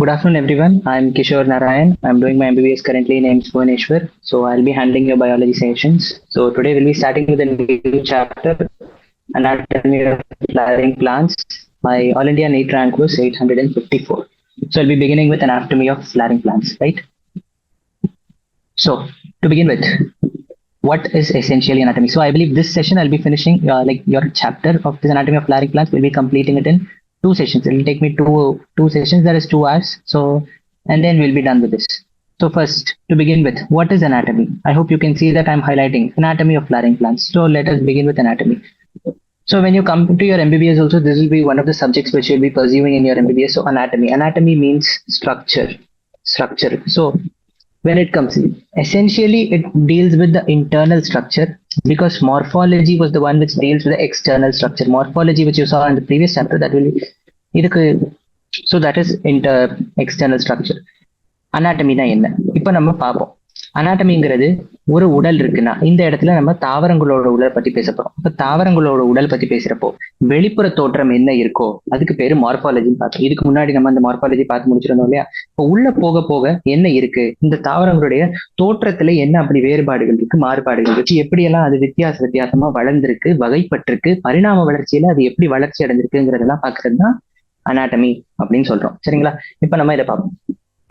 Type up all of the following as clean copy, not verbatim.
Good afternoon, everyone. I'm Kishore Narayan. I'm doing my MBBS currently in AIIMS Bhubaneswar. So I'll be handling your biology sessions. So today we'll be starting with a new chapter, Anatomy of Flowering Plants. My All India NEET rank was 854. So I'll be beginning with Anatomy of Flowering Plants, right? So to begin with, what is essentially anatomy? So I believe this session I'll be finishing your chapter of this Anatomy of Flowering Plants. We'll be completing it in 2 sessions. It will take me two sessions. That is 2 hours. So and then we'll be done with this. So first, to begin with, what is anatomy? I hope you can see that I'm highlighting anatomy of flowering plants. So let us begin with anatomy. So when you come to your MBBS also, this will be one of the subjects which you'll be pursuing in your MBBS. So anatomy. Anatomy means structure. So when it comes in, essentially it deals with the internal structure, because morphology was the one which deals with the external structure. Morphology, which you saw in the previous chapter, that will so that is external structure. Anatomy na என்ன இப்போ நம்ம பார்ப்போம். அனாட்டமிங்கிறது ஒரு உடல் இருக்குன்னா இந்த இடத்துல நம்ம தாவரங்களோட உடல் பத்தி பேச போறோம். இப்ப தாவரங்களோட உடல் பத்தி பேசுறப்போ வெளிப்புற தோற்றம் என்ன இருக்கோ அதுக்கு பேரு மார்பாலஜின்னு பார்த்தோம். இதுக்கு முன்னாடி நம்ம அந்த மார்பாலஜி பார்த்து முடிச்சிருந்தோம் இல்லையா? இப்போ உள்ள போக போக என்ன இருக்கு, இந்த தாவரங்களுடைய தோற்றத்துல என்ன அப்படி வேறுபாடுகள் இருக்கு, மாறுபாடுகள் இருக்கு, எப்படியெல்லாம் அது வித்தியாசமா வளர்ந்திருக்கு, வகைப்பட்டிருக்கு, பரிணாம வளர்ச்சியில அது எப்படி வளர்ச்சி அடைஞ்சிருக்குங்கிறதெல்லாம் பாக்குறது தான் அனாட்டமி அப்படின்னு சொல்றோம். சரிங்களா? இப்ப நம்ம இதை பார்ப்போம்.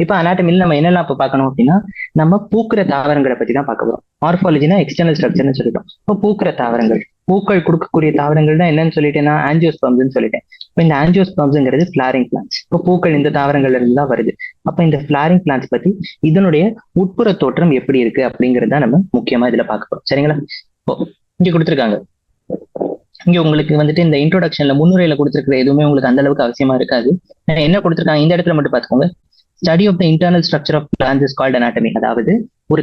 இப்ப அனாட்டமில நம்ம என்னெல்லாம் இப்ப பார்க்கணும் அப்படின்னா, நம்ம பூக்கிற தாவரங்களை பத்தி தான் பார்க்க போறோம். மார்பாலஜினா எக்ஸ்டர்னல் ஸ்ட்ரக்சர்னு சொல்லிட்டோம். இப்போ பூக்கிற தாவரங்கள், பூக்கள் கொடுக்கக்கூடிய தாவரங்கள் தான் என்னன்னு சொல்லிட்டேன்னா ஆஞ்சியோஸ்பர்ம்ஸ்னு சொல்லிட்டேன். இப்போ இந்த ஆஞ்சியோஸ்பர்ம்ஸ்ங்கிறது ஃபிளாரிங் பிளான்ஸ். இப்போ பூக்கள் இந்த தாவரங்கள்ல இருந்து தான் வருது. அப்ப இந்த ஃபிளாரிங் பிளான்ஸ் பத்தி இதனுடைய உட்புற தோற்றம் எப்படி இருக்கு அப்படிங்கறத நம்ம முக்கியமா இதுல பார்க்க போறோம். சரிங்களா? இப்போ இங்க கொடுத்துருக்காங்க. இங்க உங்களுக்கு வந்துட்டு இந்த இன்ட்ரோடக்ஷன்ல முன்னுரையில கொடுத்துருக்கிற எதுவுமே உங்களுக்கு அந்த அளவுக்கு அவசியமா இருக்காது. என்ன கொடுத்துருக்காங்க இந்த இடத்துல மட்டும் பாத்துக்கோங்க. Study of the internal structure of plants is called anatomy. அதாவது ஒரு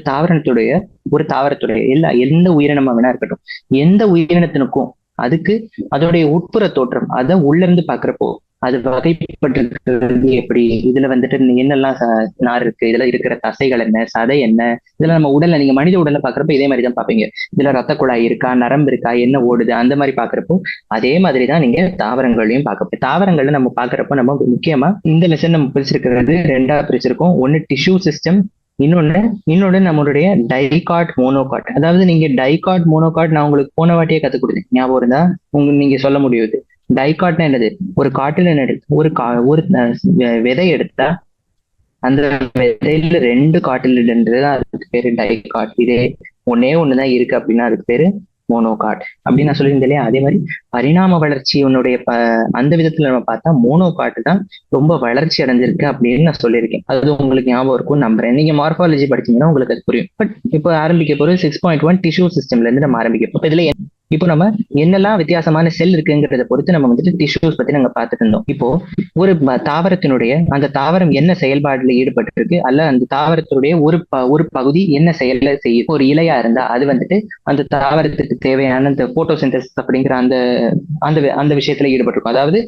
தாவரத்துடைய எந்த உயிரினமா வேணா இருக்கட்டும், எந்த உயிரினத்தினுக்கும் அதுக்கு அதோடைய உட்புற தோற்றம், அதை உள்ள இருந்து பாக்குறப்போ அது வகைப்பட்டிருக்கிறது எப்படி, இதுல வந்துட்டு என்னெல்லாம் நார் இருக்கு, இதுல இருக்கிற தசைகள் என்ன, சதை என்ன, இதுல நம்ம உடல்ல நீங்க மனித உடல்ல பாக்குறப்ப இதே மாதிரிதான் பாப்பீங்க. இதுல ரத்த குழாய் இருக்கா, நரம்பு இருக்கா, என்ன ஓடுது, அந்த மாதிரி பாக்குறப்போ அதே மாதிரிதான் நீங்க தாவரங்களையும் பார்க்க. தாவரங்கள்ல நம்ம பாக்குறப்போ நம்ம முக்கியமா இந்த லெசன் நம்ம பிரிச்சிருக்கிறது 2ஆ பிரிச்சிருக்கோம். ஒன்னு டிஷ்யூ சிஸ்டம், இன்னொன்னு நம்மளுடைய டைகாட் மோனோகாட். அதாவது நீங்க டைகாட் மோனோகாட் நான் உங்களுக்கு போன வாட்டியே கத்துக் கொடுத்தேன், ஞாபகம் இருந்தா நீங்க சொல்ல முடியுது. டைகாட்னா என்னது? ஒரு காட்டில் ஒரு விதை எடுத்தா அந்த விதையில 2 காட்டில்ன்றதுதான் அதுக்கு பேரு டைகாட். இதே ஒண்ணுதான் இருக்கு அப்படின்னா அதுக்கு பேரு மோனோகாட் அப்படின்னு நான் சொல்லியிருந்தேன் இல்லையா? அதே மாதிரி பரிணாம வளர்ச்சி உன்னுடைய அந்த விதத்துல நம்ம பார்த்தா மோனோகாட் தான் ரொம்ப வளர்ச்சி அடைஞ்சிருக்கு அப்படின்னு நான் சொல்லியிருக்கேன். அது உங்களுக்கு ஞாபகம் இருக்கும் நம்புறேன். நீங்க மார்பாலஜி படிச்சீங்கன்னா உங்களுக்கு அது புரியும். பட் இப்போ ஆரம்பிக்க போறது 6.1 டிஷ்யூ சிஸ்டம்ல இருந்து நம்ம ஆரம்பிக்க. இதுல இப்போ நம்ம என்னெல்லாம் வித்தியாசமான செல் இருக்குங்கிறத பொறுத்து நம்ம வந்துட்டு டிஷ்யூஸ் பத்தி நாங்க பார்த்துட்டு இருந்தோம். இப்போ ஒரு தாவரத்தினுடைய அந்த தாவரம் என்ன செயல்பாடுல ஈடுபட்டு இருக்கு, அல்ல அந்த தாவரத்தினுடைய ஒரு பகுதி என்ன செயல்ல செய்யும். ஒரு இலையா இருந்தா அது வந்துட்டு அந்த தாவரத்துக்கு தேவையான அந்த போட்டோசிந்தசிஸ் அப்படிங்கிற அந்த விஷயத்துல ஈடுபட்டிருக்கும். அதாவது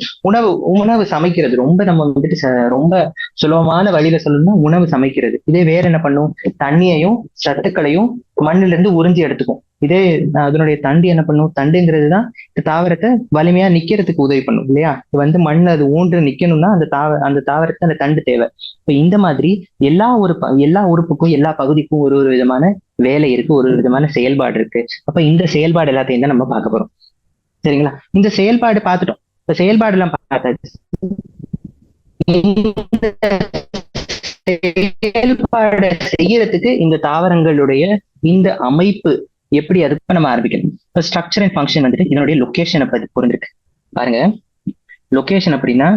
உணவு சமைக்கிறது. நம்ம வந்துட்டு ரொம்ப சுலபமான வழியில சொல்லணும்னா உணவு சமைக்கிறது. இதே வேற என்ன பண்ணும், தண்ணியையும் சத்துக்களையும் மண்ணுல இருந்து உறிஞ்சி எடுத்துக்கும். இதே அதனுடைய தண்டு என்ன பண்ணும், தண்டுங்கிறதுதான் இந்த தாவரத்தை வலிமையா நிக்கிறதுக்கு உதவி பண்ணும் இல்லையா? மண்ணில் அது ஊன்று நிக்கணும்னா அந்த தாவரத்தை அந்த தண்டு தேவை. இப்ப இந்த மாதிரி எல்லா உறுப்புக்கும் எல்லா பகுதிக்கும் ஒரு விதமான வேலை இருக்கு, ஒரு விதமான செயல்பாடு இருக்கு. அப்ப இந்த செயல்பாடு எல்லாத்தையும் தான் நம்ம பார்க்க போறோம். சரிங்களா? இந்த செயல்பாடு பார்த்துட்டோம். இப்ப செயல்பாடு எல்லாம் பார்த்தாச்சு. செயல்பாடு செய்யறதுக்கு இந்த தாவரங்களுடைய இந்த அமைப்பு எப்படி, அதுக்கு நம்ம ஆரம்பிக்கணும். இப்போ ஸ்ட்ரக்சர் அண்ட் ஃபங்க்ஷன் வந்துட்டு இதனுடைய லொகேஷனை பத்தி புரிஞ்சிருக்கு பாருங்க. லொகேஷன் அப்படின்னா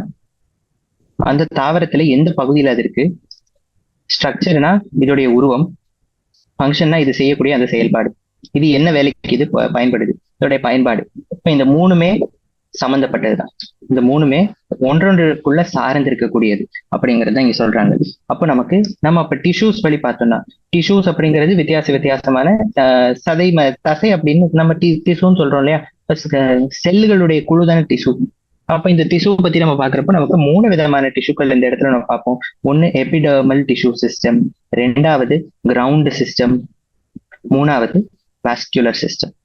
அந்த தாவரத்துல எந்த பகுதியில அது இருக்கு, ஸ்ட்ரக்சர்னா இதோடைய உருவம், ஃபங்க்ஷன்னா இது செய்யக்கூடிய அந்த செயல்பாடு, இது என்ன வேலைக்கு இது பயன்படுது, இதோடைய பயன்பாடு. இப்ப இந்த 3மே சம்பந்தப்பட்டதுதான். இந்த 3மே ஒன்றொன்றுக்குள்ள சார்ந்து இருக்கக்கூடியது அப்படிங்கறத இங்க சொல்றாங்க. அப்போ நம்ம இப்ப டிஷ்யூஸ் வழி பார்த்தோம்னா, டிஷ்யூஸ் அப்படிங்கிறது வித்தியாசமான தசை அப்படின்னு நம்ம டிஷ்யூன்னு சொல்றோம் இல்லையா? செல்லுகளுடைய குழுதான டிஷ்யூ. அப்ப இந்த டிஷ்யூ பத்தி நம்ம பாக்குறப்ப நமக்கு 3 விதமான டிஷ்யூக்கள் இந்த இடத்துல நம்ம பார்ப்போம். ஒன்னு எபிடர்மல் டிஷ்யூ சிஸ்டம், 2வது கிரவுண்ட் சிஸ்டம், 3வது வாஸ்குலர் சிஸ்டம்.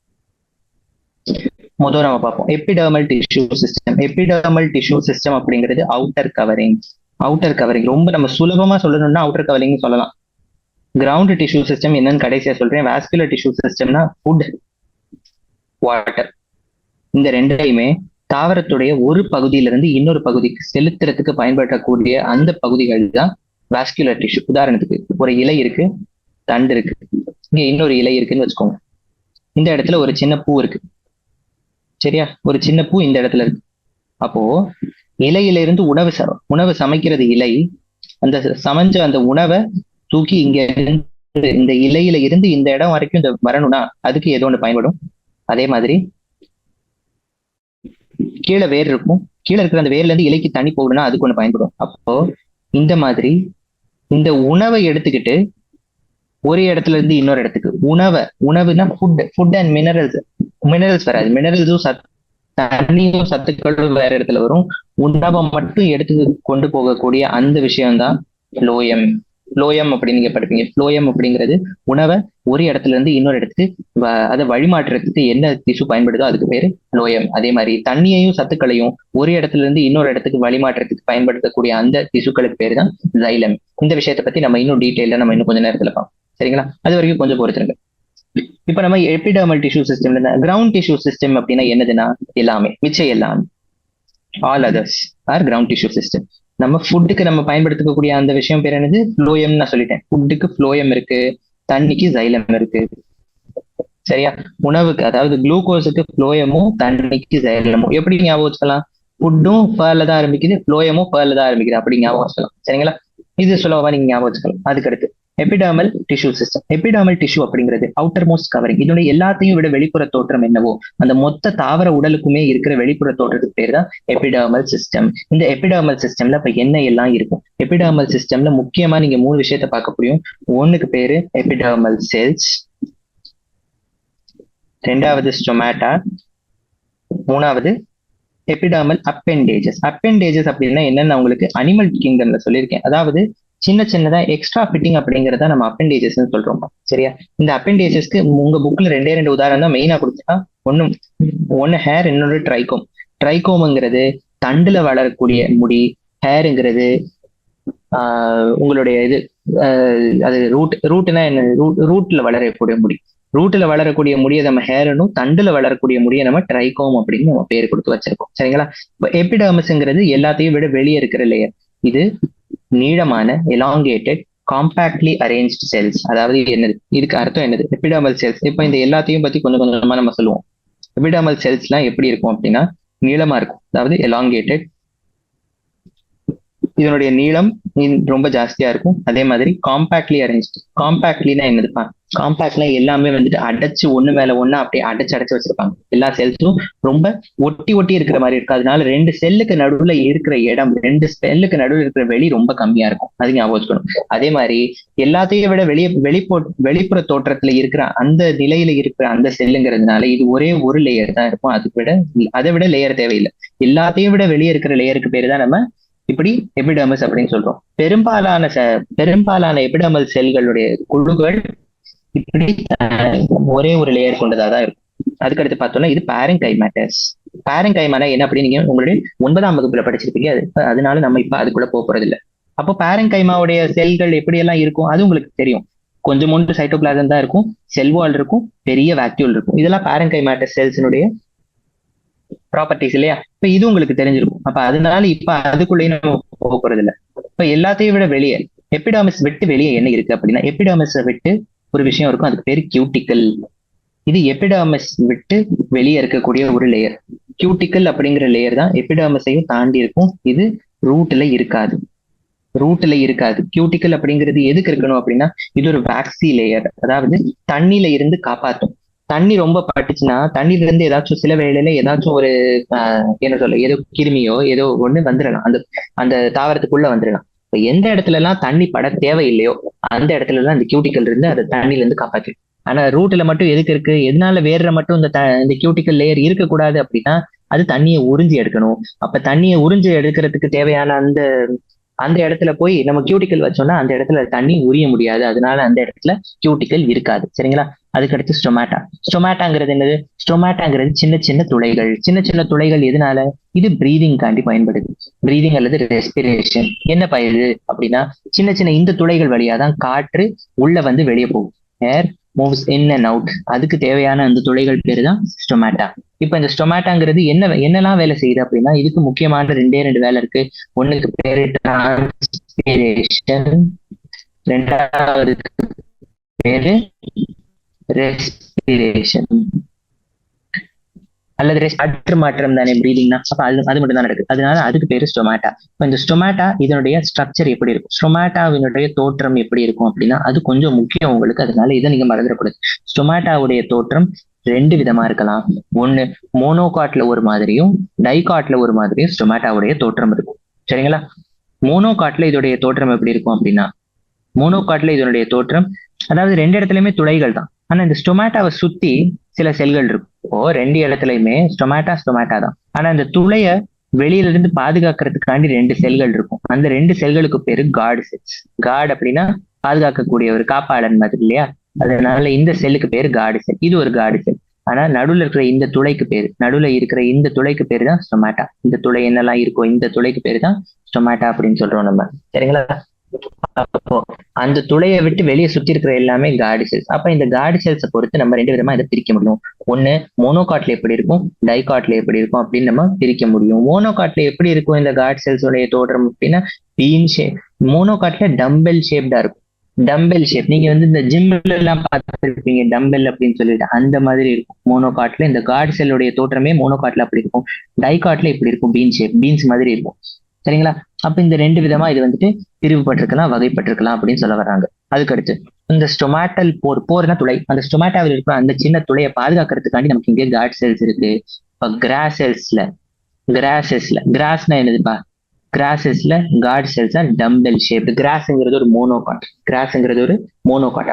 முதல் நம்ம பார்ப்போம் epidermal tissue system. Epidermal tissue system அப்படிங்கிறது அவுட்டர் கவரிங். அவுட்டர் கவரிங் ரொம்ப நம்ம சுலபமா சொல்லணும்னா அவுட்டர் கவரிங் சொல்லலாம். கிரவுண்ட் டிஷ்யூ சிஸ்டம் என்னன்னு கடைசியா சொல்றேன். வாஸ்குலர் டிஷ்யூ சிஸ்டம்னா ஃபுட், வாட்டர், இந்த ரெண்டையுமே தாவரத்துடைய ஒரு பகுதியிலிருந்து இன்னொரு பகுதிக்கு செலுத்துறதுக்கு பயன்படுத்தக்கூடிய அந்த பகுதிகள் தான் வாஸ்குலர் டிஷ்யூ. உதாரணத்துக்கு ஒரு இலை இருக்கு, தண்டு இருக்கு, இங்க இன்னொரு இலை இருக்குன்னு வச்சுக்கோங்க. இந்த இடத்துல ஒரு சின்ன பூ இருக்கு, சரியா? ஒரு சின்ன பூ இந்த இடத்துல இருக்கு. அப்போ இலையில இருந்து உணவு சமைக்கிறது இலை. அந்த சமைஞ்ச அந்த உணவை தூக்கி இங்க இருந்து இந்த இலையில இருந்து இந்த இடம் வரைக்கும் இந்த வரணும்னா அதுக்கு ஏதோ ஒன்று பயன்படும். அதே மாதிரி கீழே வேர் இருக்கும், கீழே இருக்கிற அந்த வேர்ல இருந்து இலைக்கு தண்ணி போகணும்னா அதுக்கு ஒன்று பயன்படும். அப்போ இந்த மாதிரி இந்த உணவை எடுத்துக்கிட்டு ஒரு இடத்துல இருந்து இன்னொரு இடத்துக்கு உணவுனா ஃபுட் அண்ட் மினரல்ஸ் வராது. மினரல்ஸும் தண்ணியும் சத்துக்களும் வேற இடத்துல வரும். உணவை மட்டும் எடுத்து கொண்டு போகக்கூடிய அந்த விஷயம்தான் ஃப்ளோயம் அப்படின்னு நீங்க படிப்பீங்க. ஃப்ளோயம் அப்படிங்கிறது உணவை ஒரு இடத்துல இருந்து இன்னொரு இடத்துக்கு அதை வழிமாற்றுறதுக்கு என்ன திசு பயன்படுதோ அதுக்கு பேரு ஃப்ளோயம். அதே மாதிரி தண்ணியையும் சத்துக்களையும் ஒரு இடத்துல இருந்து இன்னொரு இடத்துக்கு வழிமாற்றுறதுக்கு பயன்படுத்தக்கூடிய அந்த திசுக்களுக்கு பேரு தான் ஜைலம். இந்த விஷயத்தை பத்தி நம்ம இன்னும் டீட்டெயிலா நம்ம இன்னும் கொஞ்ச நேரத்துல பார்ப்போம், சரிங்களா? அது வரைக்கும் கொஞ்சம் பொறுத்துருங்க. இப்ப நம்ம epidermal tissue system, ground tissue system அப்படின்னா என்னதுன்னா எல்லாமே, மிச்சம் எல்லாமே, all others are ground tissue system. நம்ம ஃபுட்டுக்கு நம்ம பயன்படுத்தக்கூடிய அந்த விஷயம் பேர் என்னது? ஃப்ளோயம். நான் சொல்லிட்டேன், ஃபுட்டுக்கு ஃப்ளோயம் இருக்கு, தண்ணிக்கு ஜைலம் இருக்கு, சரியா? உணவுக்கு அதாவது குளுக்கோஸுக்கு ஃப்ளோயமும் தண்ணிக்கு ஜைலமும். எப்படி ஞாபகம் வச்சுக்கலாம்? ஃபுட்டும் ஃபேர்ல தான் ஆரம்பிக்குது, ஃப்ளோயமும் ஃபேர்ல தான் ஆரம்பிக்குது, அப்படி ஞாபகம் வச்சுக்கலாம், சரிங்களா? இது சுலபமா நீங்க ஞாபகம் வச்சுக்கலாம். அதுக்கடுத்து epidermal tissue system. Epidermal tissue அப்படிங்கிறது அவுட்டர் மோஸ்ட் கவரிங். இதனுடைய எல்லாத்தையும் விட வெளிப்புற தோற்றம் என்னவோ அந்த மொத்த தாவர உடலுக்குமே இருக்கிற வெளிப்புற தோற்றத்துக்கு பேர் தான் எபிடர்மல் சிஸ்டம். இந்த எபிடர்மல் சிஸ்டம்ல இப்ப என்ன எல்லாம் இருக்கும்? எபிடர்மல் சிஸ்டம்ல முக்கியமா நீங்க 3 விஷயத்த பார்க்க முடியும். ஒண்ணுக்கு பேரு எபிடர்மல் செல்ஸ், ரெண்டாவது ஸ்டொமேட்டா, மூணாவது எபிடர்மல் அப்பெண்டேஜஸ். அப்பெண்டேஜஸ் அப்படின்னா என்னன்னு உங்களுக்கு அனிமல் கிங்டம்ல சொல்லியிருக்கேன். அதாவது சின்ன சின்னதா எக்ஸ்ட்ரா ஃபிட்டிங் அப்படிங்கிறத நம்ம அப்பெண்டேஜஸ் சொல்றோம், சரியா? இந்த அப்பெண்டேஜஸ்க்கு உங்க புக்ல 2 உதாரணம் தான் மெயினா கொடுத்தா. ஒன்னு ஹேர், இன்னொரு ட்ரைகோம். ட்ரைகோம்ங்கிறது தண்டுல வளரக்கூடிய முடி, ஹேருங்கிறது உங்களுடைய இது அது ரூட்னா என்ன? ரூட்ல வளரக்கூடிய முடி. ரூட்ல வளரக்கூடிய முடியை நம்ம ஹேரனும், தண்டுல வளரக்கூடிய முடியை நம்ம ட்ரைகோம் அப்படின்னு நம்ம பேர் கொடுத்து வச்சிருக்கோம், சரிங்களா? இப்போ எபிடர்மஸ்ங்கிறது எல்லாத்தையும் விட வெளியே இருக்கிற லேயர். இது நீளமான எலாங்கேட்டட் காம்பாக்ட்லி அரேஞ்ச்டு செல்ஸ். அதாவது என்னது, இதுக்கு அர்த்தம் என்னது? Epidermal cells. இப்போ இந்த எல்லாத்தையும் பத்தி கொஞ்சம் கொஞ்சமா நம்ம சொல்லுவோம். எபிடர்மல் செல்ஸ் எல்லாம் எப்படி இருக்கும் அப்படின்னா நீளமா இருக்கும், அதாவது எலாங்கேட்டட். இதனுடைய நீளம் ரொம்ப ஜாஸ்தியா இருக்கும். அதே மாதிரி காம்பாக்ட்லி அரேஞ்ச்டு. காம்பாக்ட்லினா என்னதுப்பா? காம்பாக்ட்னா எல்லாமே வந்துட்டு அடைச்சு ஒண்ணு மேல ஒண்ணு அப்படியே அடைச்சு வச்சிருப்பாங்க. எல்லா செல்ஸும் ரொம்ப ஒட்டி இருக்கிற மாதிரி இருக்கு. அதனால 2 செல்லுக்கு நடுவுல இருக்கிற இடம், 2 செல்லுக்கு நடுவில் இருக்கிற வெளி ரொம்ப கம்மியா இருக்கும். அது ஞாபகம் வச்சுக்கணும். அதே மாதிரி எல்லாத்தையும் விட வெளிப்புற தோற்றத்துல இருக்கிற அந்த நிலையில இருக்கிற அந்த செல்லுங்கிறதுனால இது ஒரே ஒரு லேயர் தான் இருக்கும். அதை விட லேயர் தேவையில்லை. எல்லாத்தையும் விட வெளியே இருக்கிற லேயருக்கு பேரு தான் நம்ம இப்படி எபிடர்மஸ் அப்படின்னு சொல்றோம். பெரும்பாலான எபிடர்மல் செல்களுடைய குழுக்கள் இப்படி ஒரே ஒரு லேயர் கொண்டதா தான் இருக்கும். அதுக்கடுத்து பார்த்தோம்னா இது பாரங்கைமாட்டஸ். பாரங்கைமானா என்ன அப்படின்னு நீங்க உங்களுடைய 9ஆம் வகுப்புல படிச்சிருப்பீங்க. அதனால நம்ம இப்ப அதுக்குள்ள போறது இல்லை. அப்போ பாரங்கைமாவுடைய செல்கள் எப்படி எல்லாம் இருக்கும் அது உங்களுக்கு தெரியும். கொஞ்சம் சைட்டோபிளாசம் தான் இருக்கும், செல் வால் இருக்கும், பெரிய வேக்யூல் இருக்கும். இதெல்லாம் பாரங்கைமாட்டஸ் செல்ஸினுடைய ப்ராப்பர்ட்டிஸ் இல்லையா? இப்ப இது உங்களுக்கு தெரிஞ்சிருக்கும். அப்ப அதனால இப்ப அதுக்குள்ளேயே நம்ம போக போறது இல்லை. இப்ப எல்லாத்தையும் விட வெளியே எபிடர்மஸ் விட்டு வெளியே என்ன இருக்கு அப்படின்னா, எபிடர்மஸை விட்டு ஒரு விஷயம் இருக்கும், அதுக்கு பேரு கியூட்டிக்கல். இது எபிடர்மஸ் விட்டு வெளியே இருக்கக்கூடிய ஒரு லேயர். கியூட்டிக்கல் அப்படிங்கிற லேயர் தான் எபிடர்மஸையும் தாண்டி இருக்கும். இது ரூட்ல இருக்காது. கியூட்டிக்கல் அப்படிங்கிறது எதுக்கு இருக்கணும் அப்படின்னா இது ஒரு வேக்சி லேயர், அதாவது தண்ணியில இருந்து காப்பாற்றும். தண்ணி ரொம்ப பட்டுச்சுன்னா தண்ணில இருந்து ஏதாச்சும் சில வேளையில ஏதாச்சும் ஒரு என்ன சொல்ல ஏதோ கிருமியோ ஏதோ ஒண்ணு வந்துடலாம், அந்த தாவரத்துக்குள்ள வந்துடலாம். இப்ப எந்த இடத்துல எல்லாம் தண்ணி பட தேவையில்லையோ அந்த இடத்துல எல்லாம் இந்த கியூட்டிக்கல் இருந்து அதை தண்ணில இருந்து காப்பாற்று. ஆனா ரூட்ல மட்டும் எதுக்கு இருக்கு? எதனால வேர்ல மட்டும் இந்த கியூட்டிக்கல் லேயர் இருக்கக்கூடாது அப்படின்னா அது தண்ணியை உறிஞ்சி எடுக்கணும். அப்ப தண்ணியை உறிஞ்சி எடுக்கிறதுக்கு தேவையான அந்த அந்த இடத்துல போய் நம்ம கியூட்டிக்கல் வச்சோம்னா அந்த இடத்துல தண்ணி உரிய முடியாது, அதனால அந்த இடத்துல கியூட்டிக்கல் இருக்காது. சரிங்களா? அதுக்கடுத்து ஸ்டொமேட்டா. ஸ்டொமேட்டாங்கிறது என்னது? ஸ்டொமேட்டாங்கிறது சின்ன சின்ன துளைகள். சின்ன சின்ன துளைகள் எதனால? இது பிரீதிங் காண்டி பயன்படுது. பிரீதிங் அல்லது ரெஸ்பிரேஷன். என்ன பயிர் அப்படின்னா சின்ன சின்ன இந்த துளைகள் வழியா தான் காற்று உள்ள வந்து வெளியே போகும். ஏர் மூவ்ஸ் இன் அண்ட் அவுட். அதுக்கு தேவையான அந்த துளைகள் பேரு தான் ஸ்டொமேட்டா. இப்ப இந்த ஸ்டொமேட்டாங்கிறது என்னெல்லாம் வேலை செய்யுது அப்படின்னா இதுக்கு முக்கியமான ரெண்டு வேலை இருக்கு. ஒண்ணுக்கு பேரு டிரான்ஸ்பிரேஷன், ரெண்டாவது பேரு ரெஸ்பிரேஷன் அல்லது காற்று மாற்றம் தானே பிரீதிங்னா. அப்ப அது மட்டும் தான் நடக்குது, அதனால அதுக்கு பேரு ஸ்டொமேட்டா. இப்ப இந்த ஸ்டொமேட்டா இதனுடைய ஸ்ட்ரக்சர் எப்படி இருக்கும், ஸ்டொமேட்டாவினுடைய தோற்றம் எப்படி இருக்கும் அப்படின்னா அது கொஞ்சம் முக்கியம் உங்களுக்கு, அதனால இதை நீங்க மறந்துடக்கூடாது. ஸ்டொமேட்டாவுடைய தோற்றம் ரெண்டு விதமா இருக்கலாம். ஒண்ணு மோனோகாட்ல ஒரு மாதிரியும் டைகாட்ல ஒரு மாதிரியும் ஸ்டொமேட்டாவுடைய தோற்றம் இருக்கும். சரிங்களா? மோனோகாட்ல இதோடைய தோற்றம் எப்படி இருக்கும் அப்படின்னா மோனோகாட்ல இதனுடைய தோற்றம் அதாவது ரெண்டு இடத்துலயுமே துளைகள் தான், ஆனா இந்த ஸ்டொமேட்டாவை சுத்தி சில செல்கள் இருக்கும். இப்போ ரெண்டு இடத்துலயுமே ஸ்டொமேட்டா தான், ஆனா இந்த துளைய வெளியில இருந்து பாதுகாக்கிறதுக்காண்டி ரெண்டு செல்கள் இருக்கும். அந்த ரெண்டு செல்களுக்கு பேரு கார்டு செல்ஸ். கார்டு அப்படின்னா பாதுகாக்கக்கூடிய ஒரு காப்பாளன் மாதிரி இல்லையா, அதனால இந்த செல்லுக்கு பேரு கார்டு செல். இது ஒரு கார்டு செல். ஆனா நடுவுல இருக்கிற இந்த துளைக்கு பேரு தான் ஸ்டொமேட்டா. இந்த துளை என்னெல்லாம் இருக்கோ இந்த துளைக்கு பேரு தான் ஸ்டொமேட்டா அப்படின்னு சொல்றோம் நம்ம. சரிங்களா? அப்போ அந்த துளையை விட்டு வெளியே சுத்தி இருக்கிற எல்லாமே கார்டு செல்ஸ். அப்ப இந்த கார்டு செல்ஸை பொறுத்து நம்ம ரெண்டு விதமா இதை பிரிக்க முடியும். ஒண்ணு மோனோகாட்ல எப்படி இருக்கும், டைகாட்ல எப்படி இருக்கும் அப்படின்னு நம்ம பிரிக்க முடியும். மோனோகாட்ல எப்படி இருக்கும் இந்த கார்டு செல்ஸோடைய தோற்றம் அப்படின்னா பீன் ஷேப். மோனோகாட்ல டம்பெல் ஷேப்டா இருக்கும். டம்பெல் ஷேப் நீங்க வந்து இந்த ஜிம்ல எல்லாம் பார்த்துருப்பீங்க, டம்பெல் அப்படின்னு சொல்லிட்டு அந்த மாதிரி இருக்கும் மோனோகாட்ல. இந்த கார்டு செல்லுடைய தோற்றமே மோனோகாட்ல அப்படி இருக்கும். டைகாட்ல இப்படி இருக்கும், பீன் ஷேப், பீன்ஸ் மாதிரி இருக்கும். சரிங்களா? அப்ப இந்த ரெண்டு விதமா இது வந்துட்டு பிரிவுபட்டிருக்கலாம், வகைப்பட்டிருக்கலாம் அப்படின்னு சொல்ல வர்றாங்க. அதுக்கடுத்து இந்த ஸ்டொமேட்டல் போர்னா துளை. அந்த ஸ்டொமேட்டாவில் இருக்கிற அந்த சின்ன துளையை பாதுகாக்கிறதுக்காண்டி நமக்கு இங்கே கார்ட் செல்ஸ் இருக்கு. இப்ப கிராஸ்னா என்னதுப்பா? கிராசஸ்ல கார்ட் செல்ஸ் தான் டம்பெல் ஷேப். கிராஸ்ங்கிறது ஒரு மோனோகாட்.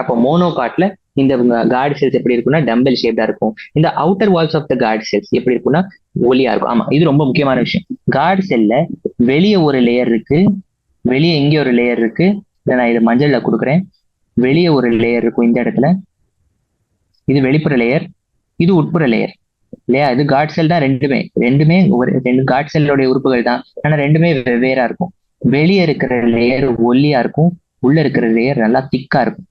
அப்போ மோனோகாட்ல இந்த கார்டு செல்ஸ் எப்படி இருக்கும்னா டம்பெல் ஷேப்டா இருக்கும். இந்த outer walls of the guard cells எப்படி இருக்கும்னா ஒலியா இருக்கும். ஆமா, இது ரொம்ப முக்கியமான விஷயம். கார்டு செல்ல வெளியே ஒரு லேயர் இருக்கு, வெளியே இங்கே ஒரு லேயர் இருக்கு. நான் இது மஞ்சள்ல கொடுக்குறேன். வெளியே ஒரு லேயர் இருக்கும் இந்த இடத்துல, இது வெளிப்புற லேயர், இது உட்புற லேயர் இல்லையா? இது கார்ட் செல் தான். ரெண்டுமே ரெண்டு கார்ட் செல்லோடைய உறுப்புகள் தான், ஆனா ரெண்டுமே வெவ்வேறா இருக்கும். வெளியே இருக்கிற லேயர் ஒல்லியா இருக்கும், உள்ள இருக்கிற லேயர் நல்லா திக்கா இருக்கும்.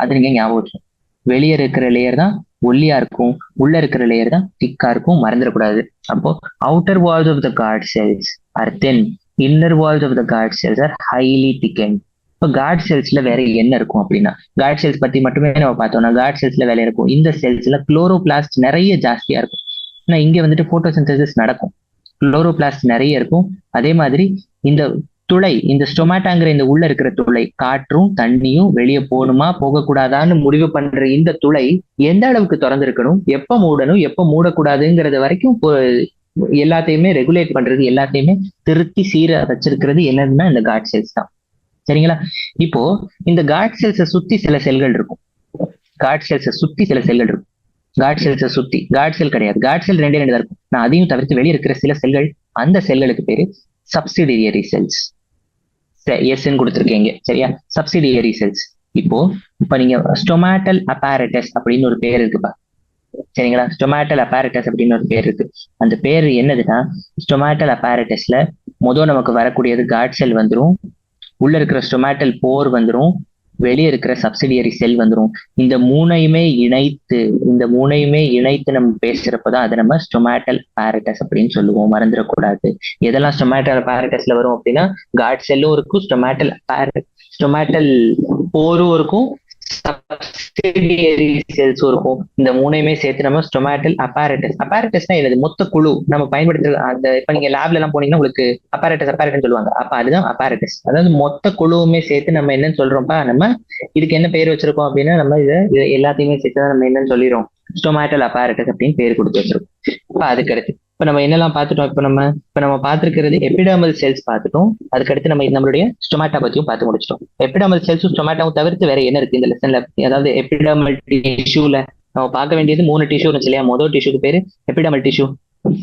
அது நீங்க ஞாபகம் வச்சு, வெளியே இருக்கிற லேயர் தான் ஒல்லியா இருக்கும், உள்ள இருக்கிற லேயர் தான் திக்கா இருக்கும், மறந்துடக்கூடாது. அப்போ outer walls of the guard cells are thin, inner walls of the guard cells are highly thicken. இப்போ கார்ட் செல்ஸ்ல வேற என்ன இருக்கும் அப்படின்னா, கார்ட் செல்ஸ் பத்தி மட்டுமே நம்ம பார்த்தோம்னா கார்ட் செல்ஸ்ல வேலை இருக்கும். இந்த செல்ஸ்ல குளோரோபிளாஸ்ட் நிறைய ஜாஸ்தியா இருக்கும். ஆனா இங்க வந்துட்டு போட்டோசிந்தசிஸ் நடக்கும், குளோரோபிளாஸ்ட் நிறைய இருக்கும். அதே மாதிரி இந்த துளை, இந்த ஸ்டொமேட்டாங்கிற இந்த உள்ள இருக்கிற துளை, காற்றும் தண்ணியும் வெளியே போகணுமா போகக்கூடாதான்னு முடிவு பண்ற இந்த துளை எந்த அளவுக்கு திறந்திருக்கணும், எப்ப மூடணும் எப்ப மூடக்கூடாதுங்கிறது வரைக்கும் எல்லாத்தையுமே ரெகுலேட் பண்றது, எல்லாத்தையுமே திருத்தி சீர வச்சிருக்கிறது என்னதுன்னா இந்த கார்ட் செல்ஸ் தான். சரிங்களா? இப்போ இந்த கார்ட் செல்ஸை சுத்தி சில செல்கள் இருக்கும். கார்ட் செல்ஸை சுத்தி கார்ட் செல் கிடையாது, கார்ட் செல் ரெண்டு தான் இருக்கும். நான் அதையும் தவிர்த்து வெளியே இருக்கிற சில செல்கள், அந்த செல்களுக்கு பேரு சப்சிடியரி செல்ஸ். எஸ்ன்னு கொடுத்துருக்கீங்க சரியா? Subsidiary cells. இப்ப நீங்க ஸ்டொமேட்டல் அப்பாரட்டஸ் அப்படின்னு ஒரு பேர் இருக்குப்பா. சரிங்களா? ஸ்டொமேட்டல் அப்பாரட்டஸ் அப்படின்னு ஒரு பேர் இருக்கு. அந்த பேர் என்னதுன்னா, ஸ்டொமேட்டல் அப்பாரட்டஸ்ல நமக்கு வரக்கூடியது கார்ட் செல் வந்துடும், உள்ள இருக்கிற ஸ்டொமேட்டல் போர் வந்துடும், வெளியே இருக்கிற சப்சிடியரி செல் வந்துடும். இந்த மூணையுமே இணைத்து நம்ம பேசுறப்பதான் அதை நம்ம ஸ்டொமேட்டல் அப்பாரட்டஸ் அப்படின்னு சொல்லுவோம், மறந்துடக்கூடாது. எதெல்லாம் ஸ்டொமேட்டல் அப்பாரட்டஸ்ல வரும் அப்படின்னா கார்ட் செல்லும் இருக்கும், ஸ்டொமேட்டல் போரும் இருக்கும், சப்சிடியரி செல்ஸும் இருக்கும். இந்த மூணையுமே சேர்த்து நம்ம ஸ்டொமேட்டல் அப்பாரட்டஸ்னா என்னது? மொத்த குழு நம்ம பயன்படுத்துறது. அந்த இப்ப நீங்க லேப்ல எல்லாம் போனீங்கன்னா உங்களுக்கு அப்பாரட்டஸ் சொல்லுவாங்க. அப்ப அதுதான் அப்பாரட்டஸ். அதாவது மொத்த குழுவுமே சேர்த்து நம்ம என்னன்னு சொல்றோம்ப்பா, நம்ம இதுக்கு என்ன பேர் வச்சிருக்கோம் அப்படின்னா நம்ம இதை எல்லாத்தையுமே சேர்த்து நம்ம என்னன்னு சொல்லிடுறோம், ஸ்டொமேட்டல் அப்பாரட்டஸ் அப்படின்னு பேர் கொடுத்து வச்சிருக்கோம். இப்ப அதுக்கடுத்து இப்ப நம்ம என்னெல்லாம் பார்த்துட்டோம்? இப்ப நம்ம பார்த்திருக்கிறது எபிடர்மல் செல்ஸ் பார்த்துட்டோம். அதுக்கடுத்து நம்ம நம்மளுடைய ஸ்டொமேட்டா பத்தியும் பார்த்து முடிச்சிட்டோம். எபிடர்மல் செல்ஸும் ஸ்டொமேட்டாவும் தவிர்த்து வேற என்ன இருக்கு இந்த லெசன்ல? அதாவது எபிடர்மல் டிஷ்யூல நம்ம பார்க்க வேண்டியது 3 டிஷ்யூ இருந்துச்சு இல்லையா? முதல் டிஷ்யூக்கு பேரு எபிடர்மல் டிஷ்யூ,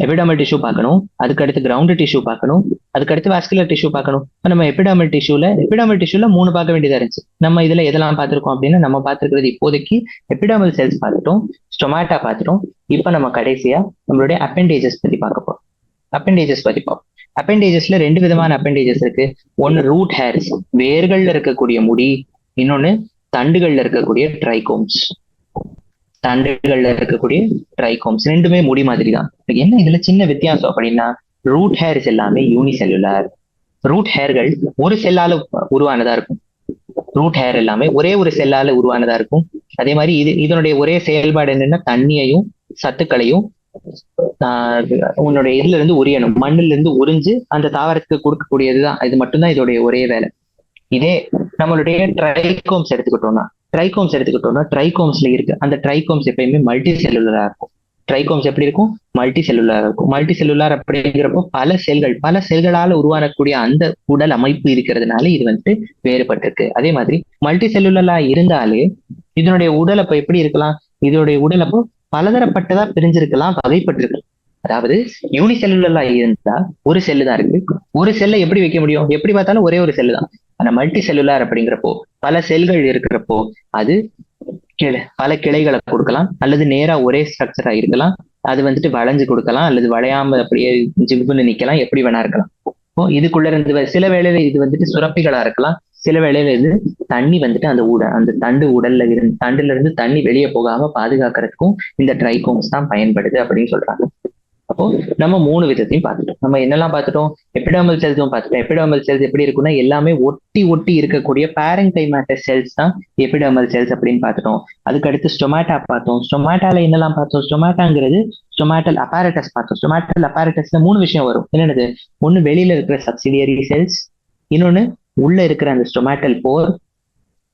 எபிடர்மல் டிஷ்யூ பார்க்கணும், அதுக்கடுத்து கிரவுண்ட் டிஷ்யூ பார்க்கணும், அதுக்கடுத்து வாஸ்குலர் டிஷ்யூ பார்க்கணும். நம்ம எபிடர்மல் டிஷ்யூல 3 பார்க்க வேண்டியதா இருந்துச்சு. நம்ம இதுல எதெல்லாம் பார்த்திருக்கோம் அப்படின்னா, நம்ம பார்த்திருக்கிறது இப்போதைக்கு எபிடர்மல் செல்ஸ் பார்த்துட்டோம், ஸ்டொமாட்டா பார்த்துட்டோம். இப்ப நம்ம கடைசியா நம்மளுடைய அப்பெண்டேஜஸ் பத்தி பார்க்க போறோம். அப்பெண்டேஜஸ் பத்தி பார்ப்போம். அப்பெண்டேஜஸ்ல 2 விதமான அப்பெண்டேஜஸ் இருக்கு. ஒன்னு ரூட் ஹேர்ஸ், வேர்கள்ல இருக்கக்கூடிய முடி, இன்னொன்னு தண்டுகள்ல இருக்கக்கூடிய ட்ரைகோம்ஸ். தண்டுகள்ல இருக்கக்கூடிய ட்ரைகோம்ஸ் ரெண்டுமே முடி மாதிரி தான். என்ன இதுல சின்ன வித்தியாசம் அப்படின்னா, ரூட் ஹேர்ஸ் எல்லாமே யூனிசெல்லுலார். ரூட் ஹேர்கள் ஒரு செல்லால உருவானதா இருக்கும். ரூட் ஹேர் எல்லாமே ஒரே ஒரு செல்லால உருவானதா இருக்கும். அதே மாதிரி இதனுடைய ஒரே செயல்பாடு என்னன்னா, தண்ணியையும் சத்துக்களையும் உன்னுடைய இதுல இருந்து உரியணும், மண்ணுல இருந்து உறிஞ்சு அந்த தாவரத்துக்கு கொடுக்கக்கூடியதுதான். இது மட்டும்தான் இதோடைய ஒரே வேலை. இதே நம்மளுடைய ட்ரைகோம்ஸ் எடுத்துக்கிட்டோம்னா ட்ரைகோம்ஸ்ல இருக்கு, அந்த ட்ரைகோம்ஸ் எப்பயுமே மல்டி செல்லுலரா இருக்கும். ட்ரைகோம்ஸ் எப்படி இருக்கும்? மல்டி செல்லுலார் இருக்கும். மல்டி செல்லுலார் அப்படிங்கிறப்போ பல செல்களால உருவானக்கூடிய அந்த உடல் அமைப்பு இருக்கிறதுனால இது வந்துட்டு வேறுபட்டிருக்கு. அதே மாதிரி மல்டி செல்லுலரா இருந்தாலே இதனுடைய உடல் அப்ப எப்படி இருக்கலாம்? இதனுடைய உடல் அப்போ பலதரப்பட்டதா பிரிஞ்சிருக்கலாம், வகைப்பட்டிருக்கு. அதாவது யூனிசெல்லுலரா இருந்தா ஒரு செல்லு தான் இருக்கு. ஒரு செல்லை எப்படி வைக்க முடியும்? எப்படி பார்த்தாலும் ஒரே ஒரு செல்லு தான். ஆனா மல்டி செல்லுலார் அப்படிங்கிறப்போ பல செல்கள் இருக்கிறப்போ அது பல கிளைகளை கொடுக்கலாம், அல்லது நேரா ஒரே ஸ்ட்ரக்சரா இருக்கலாம். அது வந்துட்டு வளைஞ்சு கொடுக்கலாம், அல்லது வளையாம அப்படியே ஜிப்புன்னு நிக்கலாம், எப்படி வேணா இருக்கலாம். இப்போ இதுக்குள்ள இருந்து சில வேளையில இது வந்துட்டு சுரப்பிகளா இருக்கலாம், சில வேளையில இது தண்ணி வந்துட்டு அந்த தண்டுல இருந்து தண்ணி வெளியே போகாம பாதுகாக்கிறதுக்கும் இந்த ட்ரைகோம்ஸ் தான் பயன்படுது அப்படின்னு சொல்றாங்க. அப்போ நம்ம 3 விதத்தையும் பார்த்துட்டோம். நம்ம என்னெல்லாம் பார்த்துட்டோம்? எபிடர்மல் செல்ஸும் பார்த்துட்டோம். எபிடர்மல் செல்ஸ் எப்படி இருக்குன்னா, எல்லாமே ஒட்டி இருக்கக்கூடிய பேரன்கைமேட்டஸ் செல்ஸ் தான் எபிடர்மல் செல்ஸ் அப்படின்னு பார்த்துட்டோம். அதுக்கடுத்து ஸ்டொமாட்டா பார்த்தோம். ஸ்டொமாட்டால என்னெல்லாம் பார்த்தோம்? ஸ்டொமாட்டாங்கிறது ஸ்டொமாட்டல் அப்பாரட்டஸ் பார்த்தோம். ஸ்டொமாட்டல் அப்பாரட்டஸ்ல 3 விஷயம் வரும். என்னென்னது? ஒன்னு வெளியில இருக்கிற சப்சிடியரி செல்ஸ், இன்னொன்னு உள்ள இருக்கிற அந்த ஸ்டொமாட்டல் போர்,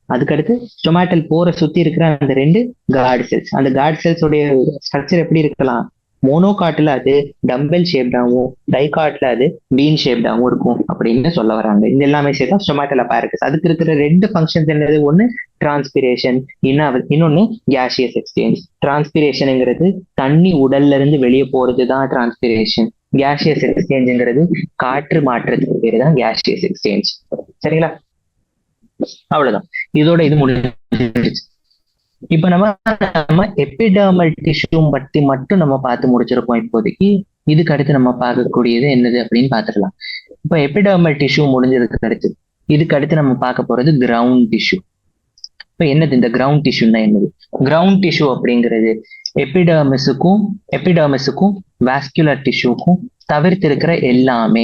அதுக்கடுத்து ஸ்டொமாட்டல் போரை சுத்தி இருக்கிற அந்த 2 கார்டு செல்ஸ். அந்த கார்டு செல்ஸ் உடைய ஸ்ட்ரக்சர் எப்படி இருக்கலாம்? மோனோகாட்ல அது டம்பெல் ஷேப்டாகவும், டைகாட்ல அது பீன் ஷேப்டாகவும் இருக்கும் அப்படின்னு சொல்ல வராங்க. இது எல்லாமே சேர்த்தா ஸ்டொமாட்டல் அப்பாரட்டஸ். அதுக்கு இருக்கிற 2 ஃபங்க்ஷன்ஸ் என்னது? ஒன்னு டிரான்ஸ்பிரேஷன், இன்னொன்னு கேஷியஸ் எக்ஸ்சேஞ்ச். டிரான்ஸ்பிரேஷனுங்கிறது தண்ணி உடல்ல இருந்து வெளியே போறதுதான் டிரான்ஸ்பிரேஷன். கேஷியஸ் எக்ஸ்சேஞ்சுங்கிறது காற்று மாற்றத்துக்கு பேரு தான் கேஷியஸ் எக்ஸ்சேஞ்ச். சரிங்களா? அவ்வளவுதான், இதோட இது முடிஞ்சிருச்சு. இப்ப நம்ம எபிடர்மல் டிஷ்யூ பத்தி மட்டும் நம்ம பார்த்து முடிச்சிருக்கோம் இப்போதைக்கு. இதுக்கு அடுத்து நம்ம பார்க்கக்கூடியது என்னது அப்படின்னு பார்த்துடலாம். இப்ப எபிடர்மல் டிஷ்யூ முடிஞ்சதுக்கு அடுத்து இதுக்கு அடுத்து நம்ம பார்க்க போறது கிரவுண்ட் டிஷ்யூ. இப்ப என்னது இந்த கிரவுண்ட் டிஷ்யூன்னா என்னது? கிரவுண்ட் டிஷ்யூ அப்படிங்கிறது எபிடர்மிஸுக்கும் வாஸ்குலர் டிஷ்யூக்கும் தவிர்த்து இருக்கிற எல்லாமே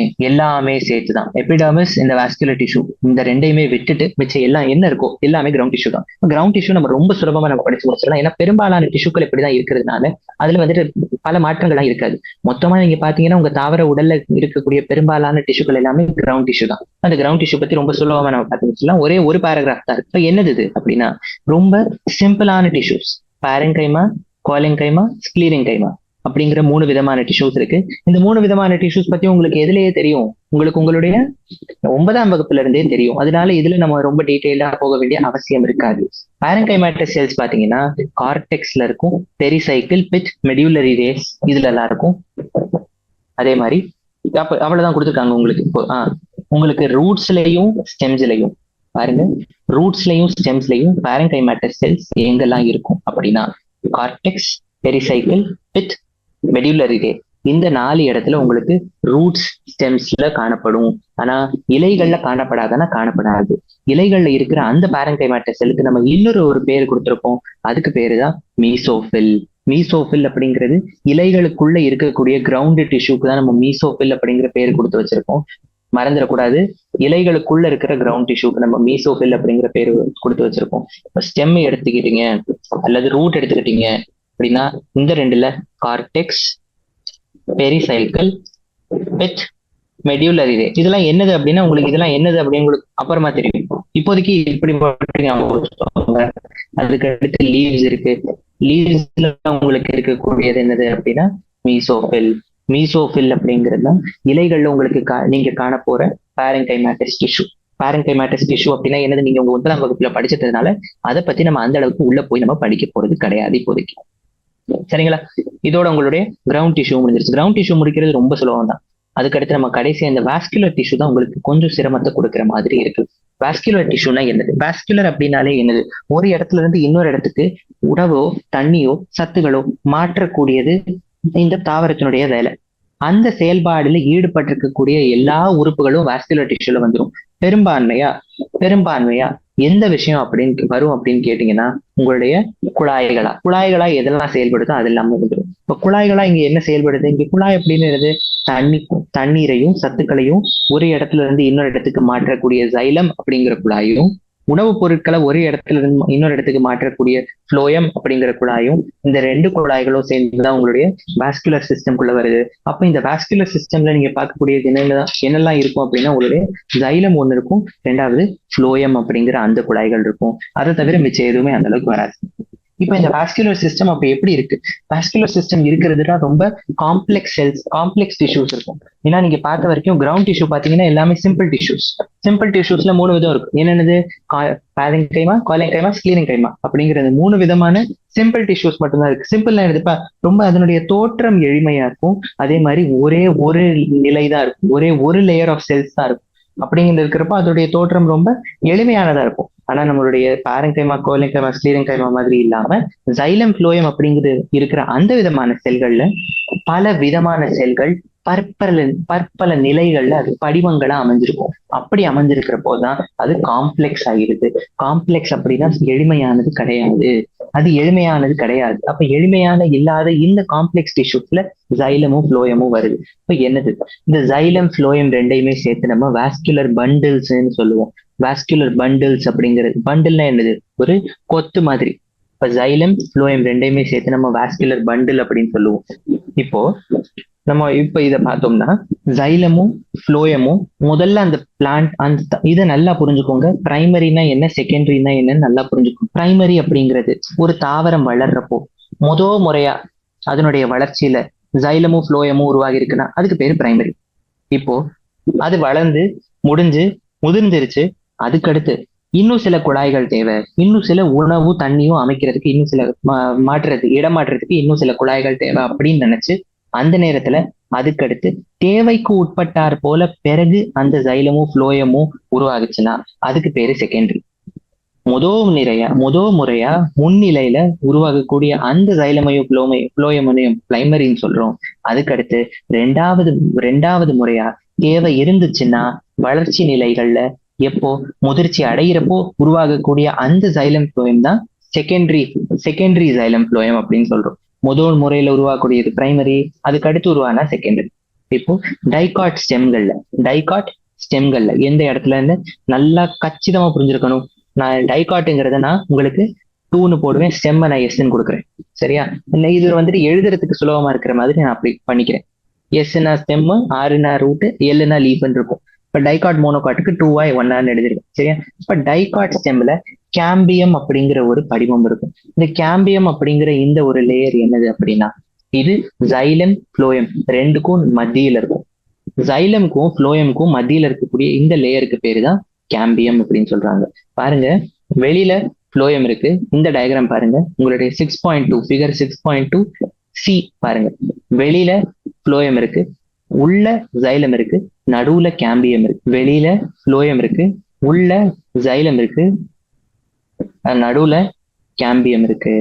சேர்த்துதான். எபிடர்மிஸ், இந்த வாஸ்குலர் டிஷ்யூ, இந்த 2ஐயுமே விட்டுட்டு மிச்சம் எல்லாம் என்ன இருக்கோ எல்லாமே கிரவுண்ட் டிஷ்யூ தான். கிரவுண்ட் டிஷ்யூ நம்ம ரொம்ப சுலபமா நம்ம படிச்சு முடிச்சிடலாம். ஏன்னா பெரும்பாலான டிஷ்யூக்கள் இப்படிதான் இருக்கிறதுனால அதுல வந்துட்டு பல மாற்றங்கள்லாம் இருக்காது. மொத்தமா நீங்க பாத்தீங்கன்னா உங்க தாவர உடல்ல இருக்கக்கூடிய பெரும்பாலான டிஷ்யூக்கள் எல்லாமே கிரவுண்ட் டிஷ்யூ தான். அந்த கிரவுண்ட் டிஷ்யூ பத்தி ரொம்ப சுலபமா நம்ம பார்த்து முடிச்சிடலாம். ஒரே ஒரு பேராகிராஃப் தான் இருக்கு. என்னது இது அப்படின்னா, ரொம்ப சிம்பிளான டிஷ்யூஸ். பாரன்கைமா, கோலன்கைமா, ஸ்க்ளீரன்கைமா அப்படிங்கிற 3 விதமான டிஷ்யூஸ் இருக்கு. இந்த 3 விதமான டிஷ்யூஸ் பத்தி உங்களுக்கு எதுலயே தெரியும்? உங்களுக்கு உங்களுடைய 9ஆம் வகுப்புல இருந்தே தெரியும். அதனால இதுல நம்ம ரொம்ப டீடைலா போக வேண்டிய அவசியம் இருக்காது. பாரன்கைமேட்டஸ் செல்ஸ் பாத்தீங்கன்னா கார்டெக்ஸ்ல இருக்கும், பெரிசைக்கிள், பிச், மெடியுலரி ரேஸ் இதுல எல்லாம் இருக்கும். அதே மாதிரி அவ்வளவுதான் கொடுத்துருக்காங்க உங்களுக்கு. இப்போ உங்களுக்கு ரூட்ஸ்லயும் ஸ்டெம்ஸ்லயும் பாருங்க, ரூட்ஸ்லயும் ஸ்டெம்ஸ்லயும் பாரன்கைமேட்டஸ் செல்ஸ் எங்கெல்லாம் இருக்கும் அப்படின்னா, கார்டெக்ஸ், பெரிசைக்கிள், பிச், மெடியுலரி ரே, இந்த 4 இடத்துல உங்களுக்கு ரூட்ஸ் ஸ்டெம்ஸ்ல காணப்படும். ஆனா இலைகள்ல காணப்படாது. இலைகள்ல இருக்கிற அந்த பாரன்கைமேட்டஸ் செல்லுக்கு நம்ம இன்னொரு பேர் கொடுத்திருப்போம். அதுக்கு பேரு தான் மீசோஃபில். மீசோஃபில் அப்படிங்கிறது இலைகளுக்குள்ள இருக்கக்கூடிய கிரவுண்ட் டிஷ்யூக்கு தான் நம்ம மீசோஃபில் அப்படிங்கிற பேர் கொடுத்து வச்சிருக்கோம். மறந்துடக்கூடாது, இலைகளுக்குள்ள இருக்கிற கிரவுண்ட் டிஷ்யூக்கு நம்ம மீசோஃபில் அப்படிங்கிற பேர் கொடுத்து வச்சிருக்கோம். இப்ப ஸ்டெம் எடுத்துக்கிட்டீங்க அல்லது ரூட் எடுத்துக்கிட்டீங்க அப்படின்னா, இந்த 2ல கார்டெக்ஸ், பெரிசைக்கிள், பிச், மெடியுலரி ரே இதெல்லாம் என்னது அப்படின்னா, உங்களுக்கு இதெல்லாம் என்னது அப்படின்னு உங்களுக்கு அப்புறமா தெரியும். இப்போதைக்கு இப்படி அதுக்கு அடுத்து லீவ்ஸ் இருக்கு. லீவ்ஸ்ல உங்களுக்கு இருக்கக்கூடியது என்னது அப்படின்னா மீசோஃபில். மீசோஃபில் அப்படிங்கிறது தான் இலைகள்ல உங்களுக்கு நீங்க காண போற பாரன்கைமேட்டஸ் டிஷ்யூ. பாரன்கைமேட்டஸ் டிஷ்யூ அப்படின்னா என்னது, நீங்க உங்க 9ஆம் வகுப்புல படிச்சதுனால அதை பத்தி நம்ம அந்த அளவுக்கு உள்ள போய் நம்ம படிக்க போறது கிடையாது இப்போதைக்கு. சரிங்களா? இதோட உங்களுடைய கிரவுண்ட் டிஷ்யூ முடிஞ்சிருச்சு. கிரவுண்ட் டிஷ்யூ முடிக்கிறது ரொம்ப சுலபம் தான். அதுக்கடுத்து நம்ம கடைசி அந்த வாஸ்குலர் டிஷ்யூ தான் உங்களுக்கு கொஞ்சம் சிரமத்தை கொடுக்குற மாதிரி இருக்கு. வாஸ்குலர் டிஷ்யூனா என்னது? வாஸ்குலர் அப்படின்னாலே என்னது? ஒரு இடத்துல இருந்து இன்னொரு இடத்துக்கு உணவோ தண்ணியோ சத்துகளோ மாற்றக்கூடியது இந்த தாவரத்தினுடைய வேலை. அந்த செயல்பாடுல ஈடுபட்டிருக்கக்கூடிய எல்லா உறுப்புகளும் வாஸ்குலர் டிஷ்யூல வந்துடும். பெரும்பான்மையா பெரும்பான்மையா எந்த விஷயம் அப்படின்னு வரும் அப்படின்னு கேட்டீங்கன்னா, உங்களுடைய குழாய்களா எதெல்லாம் செயல்படுதோ அது எல்லாமே வந்துடும். இப்ப குழாய்களா இங்க என்ன செயல்படுது? இங்க குழாய் அப்படின்னு தண்ணீரையும் சத்துக்களையும் ஒரு இடத்துல இருந்து இன்னொரு இடத்துக்கு மாற்றக்கூடிய சைலம் அப்படிங்கிற குழாயும், உணவுப் பொருட்களை ஒரு இடத்துல இருந்து இன்னொரு இடத்துக்கு மாற்றக்கூடிய ஃப்ளோயம் அப்படிங்கிற குழாயும், இந்த 2 குழாய்களும் சேர்ந்துதான் உங்களுடைய வாஸ்குலர் சிஸ்டம்குள்ள வருது. அப்ப இந்த வாஸ்குலர் சிஸ்டம்ல நீங்க பார்க்கக்கூடியது என்னெல்லாம் இருக்கும் அப்படின்னா, உங்களுடைய சைலம் ஒண்ணு இருக்கும், 2வது ஃப்ளோயம் அப்படிங்கிற அந்த குழாய்கள் இருக்கும். அதை தவிர மிச்சம் எதுவுமே அந்த அளவுக்கு வராது. இப்ப இந்த வாஸ்குலர் சிஸ்டம் அப்ப எப்படி இருக்கு? வாஸ்குலர் சிஸ்டம் இருக்கிறதுனா ரொம்ப காம்ப்ளெக்ஸ் டிஷ்யூஸ் இருக்கும். ஏன்னா நீங்க பார்த்த வரைக்கும் கிரவுண்ட் டிஷ்யூ பாத்தீங்கன்னா எல்லாமே சிம்பிள் டிஷ்யூஸ். சிம்பிள் டிஷ்யூஸ்ல 3 விதம் இருக்கும். என்னென்னது? பாரன்கைமா, கோலன்கைமா, ஸ்க்ளீரன்கைமா அப்படிங்கிறது 3 விதமான சிம்பிள் டிஷ்யூஸ் மட்டும்தான் இருக்கு. சிம்பிள்னா என்னதுப்பா? ரொம்ப அதனுடைய தோற்றம் எளிமையா இருக்கும். அதே மாதிரி ஒரே ஒரு நிலை தான் இருக்கும், ஒரே ஒரு லேயர் ஆஃப் செல்ஸ் தான் இருக்கும். அப்படிங்கிறது இருக்கிறப்ப அதோடைய தோற்றம் ரொம்ப எளிமையானதா இருக்கும். ஆனா நம்மளுடைய பாரன்கைமா, கோலன்கைமா, ஸ்க்ளீரன்கைமா மாதிரி இல்லாம சைலம் ஃப்ளோயம் அப்படிங்கிறது இருக்கிற அந்த விதமான செல்கள்ல பல விதமான செல்கள் பற்பல நிலைகள்ல அது படிவங்களா அமைஞ்சிருக்கும். அப்படி அமைஞ்சிருக்கிற போதுதான் அது காம்ப்ளெக்ஸ் ஆகிடுது. காம்ப்ளெக்ஸ் அப்படின்னா எளிமையானது கிடையாது. அப்ப எளிமையான இல்லாத இந்த காம்ப்ளெக்ஸ் டிஷ்யூஸ்ல சைலமும் ஃப்ளோயமும் வருது. இப்ப என்னது? இந்த சைலம் ஃப்ளோயம் ரெண்டையுமே சேர்த்து நம்ம வாஸ்குலர் பண்டில்ஸ்ன்னு சொல்லுவோம். வாஸ்குலர் பண்டில்ஸ் அப்படிங்கிறது, பண்டில்னா என்னது? ஒரு கொத்து மாதிரி. இப்ப சைலம் ஃப்ளோயம் ரெண்டையுமே சேர்த்து நம்ம வாஸ்குலர் பண்டில் அப்படின்னு சொல்லுவோம். இப்போ நம்ம இப்ப இதை பார்த்தோம்னா, சைலமும் ஃப்ளோயமும் முதல்ல அந்த பிளான்ட் அந்த இதை நல்லா புரிஞ்சுக்கோங்க. பிரைமரினா என்ன, செகண்டரினா என்னன்னு நல்லா புரிஞ்சுக்கோங்க. பிரைமரி அப்படிங்கிறது ஒரு தாவரம் வளர்றப்போ முறையா அதனுடைய வளர்ச்சியில சைலமும் ஃப்ளோயமும் உருவாகி இருக்குன்னா அதுக்கு பேரு பிரைமரி. இப்போ அது வளர்ந்து முடிஞ்சு முதிர்ந்துருச்சு. அதுக்கடுத்து இன்னும் சில குழாய்கள் தேவை, இன்னும் சில உணவு தண்ணியும் அமைக்கிறதுக்கு, இன்னும் சில இடமாற்றத்துக்கு இன்னும் சில குழாய்கள் தேவை அப்படின்னு நினைச்சு அந்த நேரத்துல அதுக்கடுத்து தேவைக்கு உட்பட்டார் போல பிறகு அந்த சைலமும் ஃப்ளோயமும் உருவாகுச்சுன்னா அதுக்கு பேரு செகண்டரி. முறையா முன்னிலையில உருவாகக்கூடிய அந்த சைலமையும் ஃப்ளோயமையும் பிரைமரின்னு சொல்றோம். அதுக்கடுத்து ரெண்டாவது முறையா தேவை இருந்துச்சுன்னா வளர்ச்சி நிலைகள்ல எப்போ முதிர்ச்சி அடைகிறப்போ உருவாகக்கூடிய அந்த சைலம் ஃப்ளோயம் தான் செகண்டரி சைலம் ஃப்ளோயம் அப்படின்னு சொல்றோம். முதல் முறையில உருவாக்கக்கூடியது பிரைமரி, அதுக்கு அடுத்து உருவானா செகண்டரி. இப்போ டைகாட் ஸ்டெம்கள்ல எந்த இடத்துல இருந்து நல்லா கச்சிதமா புரிஞ்சிருக்கணும். நான் டைகாட்டுங்கிறத நான் உங்களுக்கு 2ன்னு போடுவேன், ஸ்டெம் நான் எஸ்ன்னு கொடுக்குறேன். சரியா? இது வந்துட்டு எழுதுறதுக்கு சுலபமா இருக்கிற மாதிரி நான் அப்படி பண்ணிக்கிறேன். எஸ்னா ஸ்டெம், ஆறுனா ரூட், எல்லுனா லீஃப்னு இருக்கும். இப்ப டைகாட் மோனோகாட்டுக்கு 2 1 எழுதிருக்கேன். சரியா? இப்ப டைகாட் ஸ்டெம்ல கேம்பியம் அப்படிங்கிற ஒரு படிவம் இருக்கும். இந்த கேம்பியம் அப்படிங்கிற இந்த ஒரு லேயர் என்னது அப்படின்னா, இது சைலம் ஃப்ளோயம் ரெண்டுக்கும் மத்தியில இருக்கும். சைலமுக்கும் ஃப்ளோயமுக்கும் மத்தியில இருக்கக்கூடிய இந்த லேயருக்கு பேரு தான் கேம்பியம் அப்படின்னு சொல்றாங்க. பாருங்க, வெளியில ஃப்ளோயம் இருக்கு. இந்த டயக்ராம் பாருங்க, உங்களுடைய 6.2 ஃபிகர் 6.2 சி பாருங்க. வெளியில ஃப்ளோயம் இருக்கு, உள்ள சைலம் இருக்கு, நடுவுல கேம்பியம் இருக்கு. வெளியில ஃப்ளோயம் இருக்கு, உள்ள சைலம் இருக்கு, நடுவுல கேம்பியம் இருக்கு.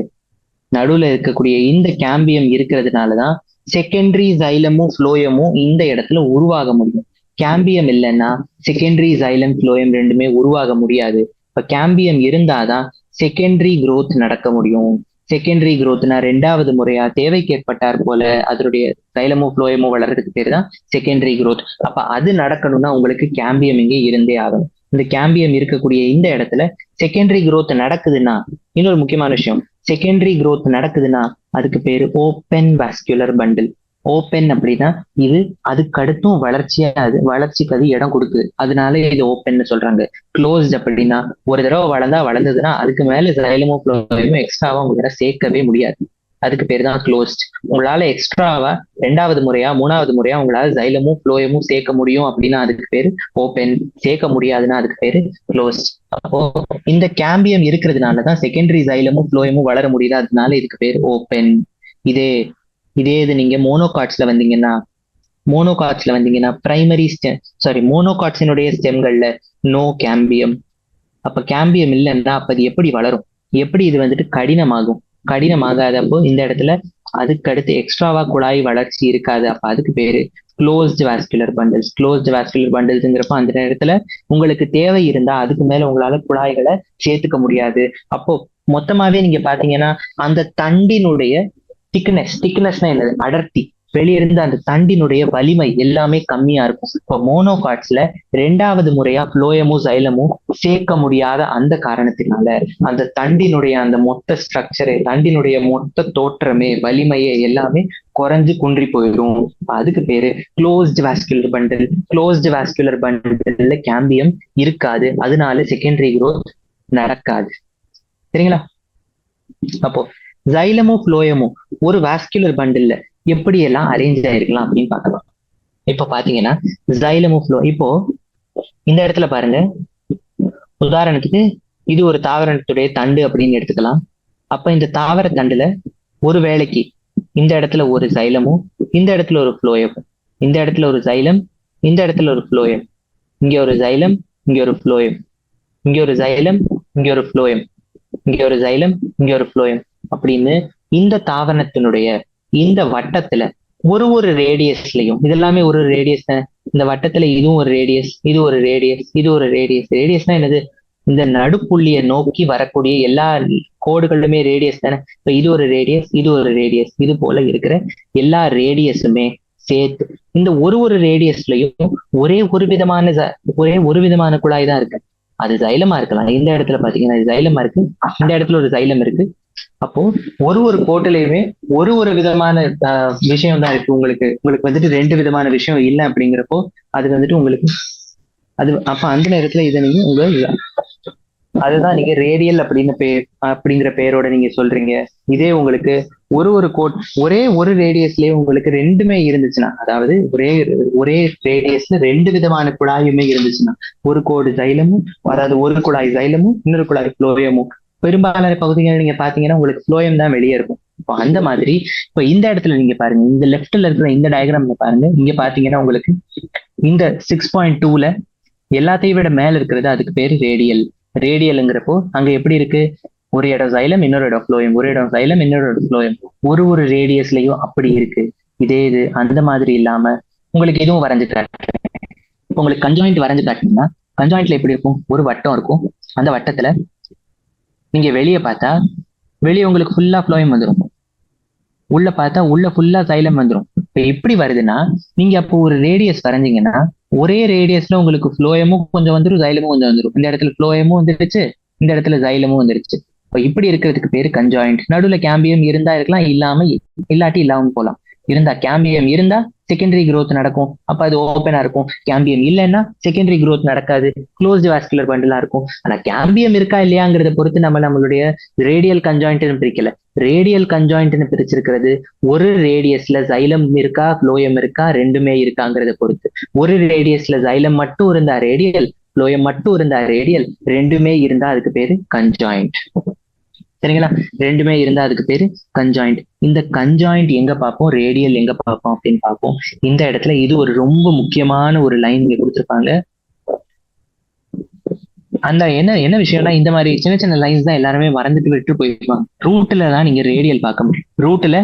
நடுவுல இருக்கக்கூடிய இந்த கேம்பியம் இருக்கிறதுனாலதான் செகண்டரி சைலமும் ஃப்ளோயமும் இந்த இடத்துல உருவாக முடியும். கேம்பியம் இல்லைன்னா செகண்டரி சைலம் ஃப்ளோயம் ரெண்டுமே உருவாக முடியாது. இப்ப கேம்பியம் இருந்தாதான் செகண்டரி growth நடக்க முடியும். செகண்டரி growthனா 2வது முறையா தேவைக்கு ஏற்பட்டார் போல அதனுடைய சைலமோ ஃப்ளோயமோ வளர்றதுக்கு பேர் தான் செகண்டரி growth. அப்ப அது நடக்கணும்னா உங்களுக்கு கேம்பியம் இங்கே இருந்தே ஆகணும். இந்த கேம்பியம் இருக்கக்கூடிய இந்த இடத்துல செகண்டரி growth நடக்குதுன்னா, இன்னொரு முக்கியமான விஷயம், செகண்டரி growth நடக்குதுன்னா அதுக்கு பேரு ஓப்பன் வாஸ்குலர் பண்டில். ஓப்பன் அப்படின்னா இது அதுக்கடுத்தும் வளர்ச்சிக்கு அது இடம் கொடுக்குது, அதனால இது ஓப்பன்னு சொல்றாங்க. க்ளோஸ்ட் அப்படின்னா ஒரு தடவை வளர்ந்ததுன்னா அதுக்கு மேல சைலமோ ஃப்ளோயமோ எக்ஸ்ட்ராவா உங்களால சேர்க்கவே முடியாது, அதுக்கு பேர் தான் க்ளோஸ்ட். உங்களால எக்ஸ்ட்ராவா 2வது முறையா 3வது முறையா உங்களால சைலமும் ஃப்ளோயமும் சேர்க்க முடியும் அப்படின்னா அதுக்கு பேரு ஓப்பன். சேர்க்க முடியாதுன்னா அதுக்கு பேரு க்ளோஸ்ட். அப்போ இந்த கேம்பியம் இருக்கிறதுனாலதான் செகண்டரி சைலமும் ஃப்ளோயமும் வளர முடியுது, அதனால இதுக்கு பேரு ஓப்பன். இதே இதே இது நீங்க மோனோகாட்ஸ்ல வந்தீங்கன்னா பிரைமரி ஸ்டெம், மோனோகாட்ஸினுடைய ஸ்டெம்கள்ல நோ கேம்பியம். அப்ப கேம்பியம் இல்லைன்னா அப்ப அது எப்படி வளரும்? எப்படி இது வந்துட்டு கடினமாகாதப்போ இந்த இடத்துல அதுக்கு அடுத்து எக்ஸ்ட்ராவா குழாய் வளர்ச்சி இருக்காது. அப்ப அதுக்கு பேரு க்ளோஸ்டு வாஸ்குலர் பண்டில்ஸ்ங்கிறப்ப அந்த நேரத்துல உங்களுக்கு தேவை இருந்தா அதுக்கு மேல உங்களால குழாய்களை சேர்த்துக்க முடியாது. அப்போ மொத்தமாவே நீங்க பாத்தீங்கன்னா அந்த தண்டினுடைய திக்னஸ்னா என்னது? அடர்த்தி. வெளியிருந்து அந்த தண்டினுடைய வலிமை எல்லாமே கம்மியா இருக்கும். இப்போ மோனோகாட்ஸ்ல 2வது முறையா புளோயமும் சைலமும் சேர்க்க முடியாத அந்த காரணத்தினால அந்த தண்டினுடைய அந்த மொத்த ஸ்ட்ரக்சரே, தண்டினுடைய மொத்த தோற்றமே, வலிமையே எல்லாமே குறைஞ்சு குன்றி போயிடும். அதுக்கு பேரு க்ளோஸ்டு வாஸ்குலர் பண்டில்ல கேம்பியம் இருக்காது. அதனால செகண்டரி growth நடக்காது. சரிங்களா? அப்போ சைலமும் புளோயமும் ஒரு வாஸ்குலர் பண்டில்ல எப்படி எல்லாம் அரேஞ்ச் ஆயிருக்கலாம் அப்படின்னு பார்க்கலாம். இப்ப பாத்தீங்கன்னா சைலமும் இப்போ இந்த இடத்துல பாருங்க, உதாரணத்துக்கு இது ஒரு தாவரத்துடைய தண்டு அப்படின்னு எடுத்துக்கலாம். அப்ப இந்த தாவர தண்டுல ஒரு வேளைக்கு இந்த இடத்துல ஒரு சைலமும், இந்த இடத்துல ஒரு புளோயமும், இந்த இடத்துல ஒரு சைலம், இந்த இடத்துல ஒரு புளோயம், இங்க ஒரு சைலம், இங்க ஒரு புளோயம், இங்க ஒரு சைலம், இங்க ஒரு புளோயம், இங்க ஒரு சைலம், இங்க ஒரு புளோயம் அப்படின்னு இந்த தாவரத்தினுடைய இந்த வட்டத்துல ஒரு ரேடியஸ்லயும், இதெல்லாமே ஒரு ரேடியஸ் தானே. இந்த வட்டத்துல இதுவும் ஒரு ரேடியஸ், இது ஒரு ரேடியஸ், இது ஒரு ரேடியஸ். ரேடியஸ்னா என்னது? இந்த நடுப்புள்ளியை நோக்கி வரக்கூடிய எல்லா கோடுகளுமே ரேடியஸ் தானே. இப்ப இது ஒரு ரேடியஸ், இது ஒரு ரேடியஸ், இது போல இருக்கிற எல்லா ரேடியஸுமே சேர்த்து இந்த ஒரு ரேடியஸ்லயும் ஒரே ஒரு விதமான குழாய் தான் இருக்கு. அது சைலமா இருக்கலாம். இந்த இடத்துல பாத்தீங்கன்னா இது சைலமா இருக்கு, இந்த இடத்துல ஒரு சைலம் இருக்கு. அப்போ ஒரு கோட்டிலையுமே ஒரு விதமான விஷயம் தான் இருக்கு. உங்களுக்கு வந்துட்டு 2 விதமான விஷயம் இல்லை அப்படிங்கிறப்போ அது வந்துட்டு உங்களுக்கு அப்ப அந்த நேரத்துல இதை நீங்க அதுதான் நீங்க ரேடியல் அப்படிங்கிற பேரோட நீங்க சொல்றீங்க. இதே உங்களுக்கு ஒரே ரேடியஸ்லயே உங்களுக்கு 2மே இருந்துச்சுன்னா, அதாவது ஒரே ரேடியஸ்ல 2 விதமான குழாயுமே இருந்துச்சுன்னா, ஒரு கோடு சைலமும், அதாவது ஒரு குழாய் சைலமும், இன்னொரு குழாய் புளோயமும், பெரும்பாலான பகுதிகள் நீங்க பாத்தீங்கன்னா உங்களுக்கு புளோயம் தான் வெளியே இருக்கும். இப்போ அந்த மாதிரி இப்ப இந்த இடத்துல நீங்க பாருங்க, இந்த லெஃப்ட்ல இருக்கிற இந்த டயக்ராம்ல பாருங்க, இங்க பாத்தீங்கன்னா உங்களுக்கு இந்த 6.2ல எல்லாத்தையும் விட மேல இருக்கிறது அதுக்கு பேரு ரேடியல்ங்கிறப்போ அங்க எப்படி இருக்கு? ஒரு இடம் சைலம், இன்னொரு இடம் புளோயம், ஒரு இடம் சைலம், இன்னொரு இடம் புளோயம், ஒரு ரேடியஸ்லயும் அப்படி இருக்கு. இது அந்த மாதிரி இல்லாம உங்களுக்கு எதுவும் வரைஞ்சு காட்டுறேன். உங்களுக்கு கன்ஜாயிண்ட் வரைஞ்சு காட்டினீங்கன்னா கன்ஜாயிண்ட்ல எப்படி இருக்கும்? ஒரு வட்டம் இருக்கும். அந்த வட்டத்துல நீங்க வெளியே பார்த்தா வெளியே உங்களுக்கு ஃபுல்லா புளோயம் வந்துடும், உள்ள பார்த்தா உள்ள ஃபுல்லா சைலம் வந்துடும். இப்ப எப்படி வருதுன்னா, நீங்க அப்போ ஒரு ரேடியஸ் வரைஞ்சீங்கன்னா ஒரே ரேடியஸ்ல உங்களுக்கு புளோயமும் கொஞ்சம் வந்துடும், சைலமும் கொஞ்சம் வந்துடும். இந்த இடத்துல புளோயமும் வந்துருச்சு, இந்த இடத்துல சைலமும் வந்துருச்சு. இப்ப இப்படி இருக்கிறதுக்கு பேரு கன்ஜாயிண்ட். நடுவுல கேம்பியம் இருந்தா இருக்கலாம், இல்லாட்டி இல்லாம போலாம். கேம்பியம் இருந்தா செகண்டரி growth நடக்கும், அப்ப அது ஓப்பனா இருக்கும். கேம்பியம் இல்லைன்னா செகண்டரி growth நடக்காது, க்ளோஸ்டு வாஸ்குலர் பண்டிலா இருக்கும். ஆனா கேம்பியம் இருக்கா இல்லையாங்கிறத பொறுத்து நம்மளுடைய ரேடியல் கன்ஜாயிண்ட் பிரிக்கல. ரேடியல் கன்ஜாயிண்ட் பிரிச்சிருக்கிறது ஒரு ரேடியஸ்ல சைலம் இருக்கா, புளோயம் இருக்கா, 2மே இருக்காங்கிறத பொறுத்து. ஒரு ரேடியஸ்ல சைலம் மட்டும் இருந்தா ரேடியல், புளோயம் மட்டும் இருந்தா ரேடியல், 2மே இருந்தா அதுக்கு பேரு கன்ஜாயிண்ட். சரிங்களா? 2மே இருந்தா அதுக்கு பேரு கன்ஜாயிண்ட். இந்த கன்ஜாயிண்ட் எங்க பார்ப்போம், ரேடியல் எங்க பார்ப்போம் அப்படின்னு பார்ப்போம். இந்த இடத்துல இது ஒரு ரொம்ப முக்கியமான ஒரு லைன் இங்க கொடுத்துருப்பாங்க. அந்த என்ன விஷயம்னா, இந்த மாதிரி சின்ன லைன்ஸ் தான் எல்லாருமே மறந்துட்டு விட்டு போயிருப்பாங்க. ரூட்ல தான் நீங்க ரேடியல் பார்க்க முடியும். ரூட்ல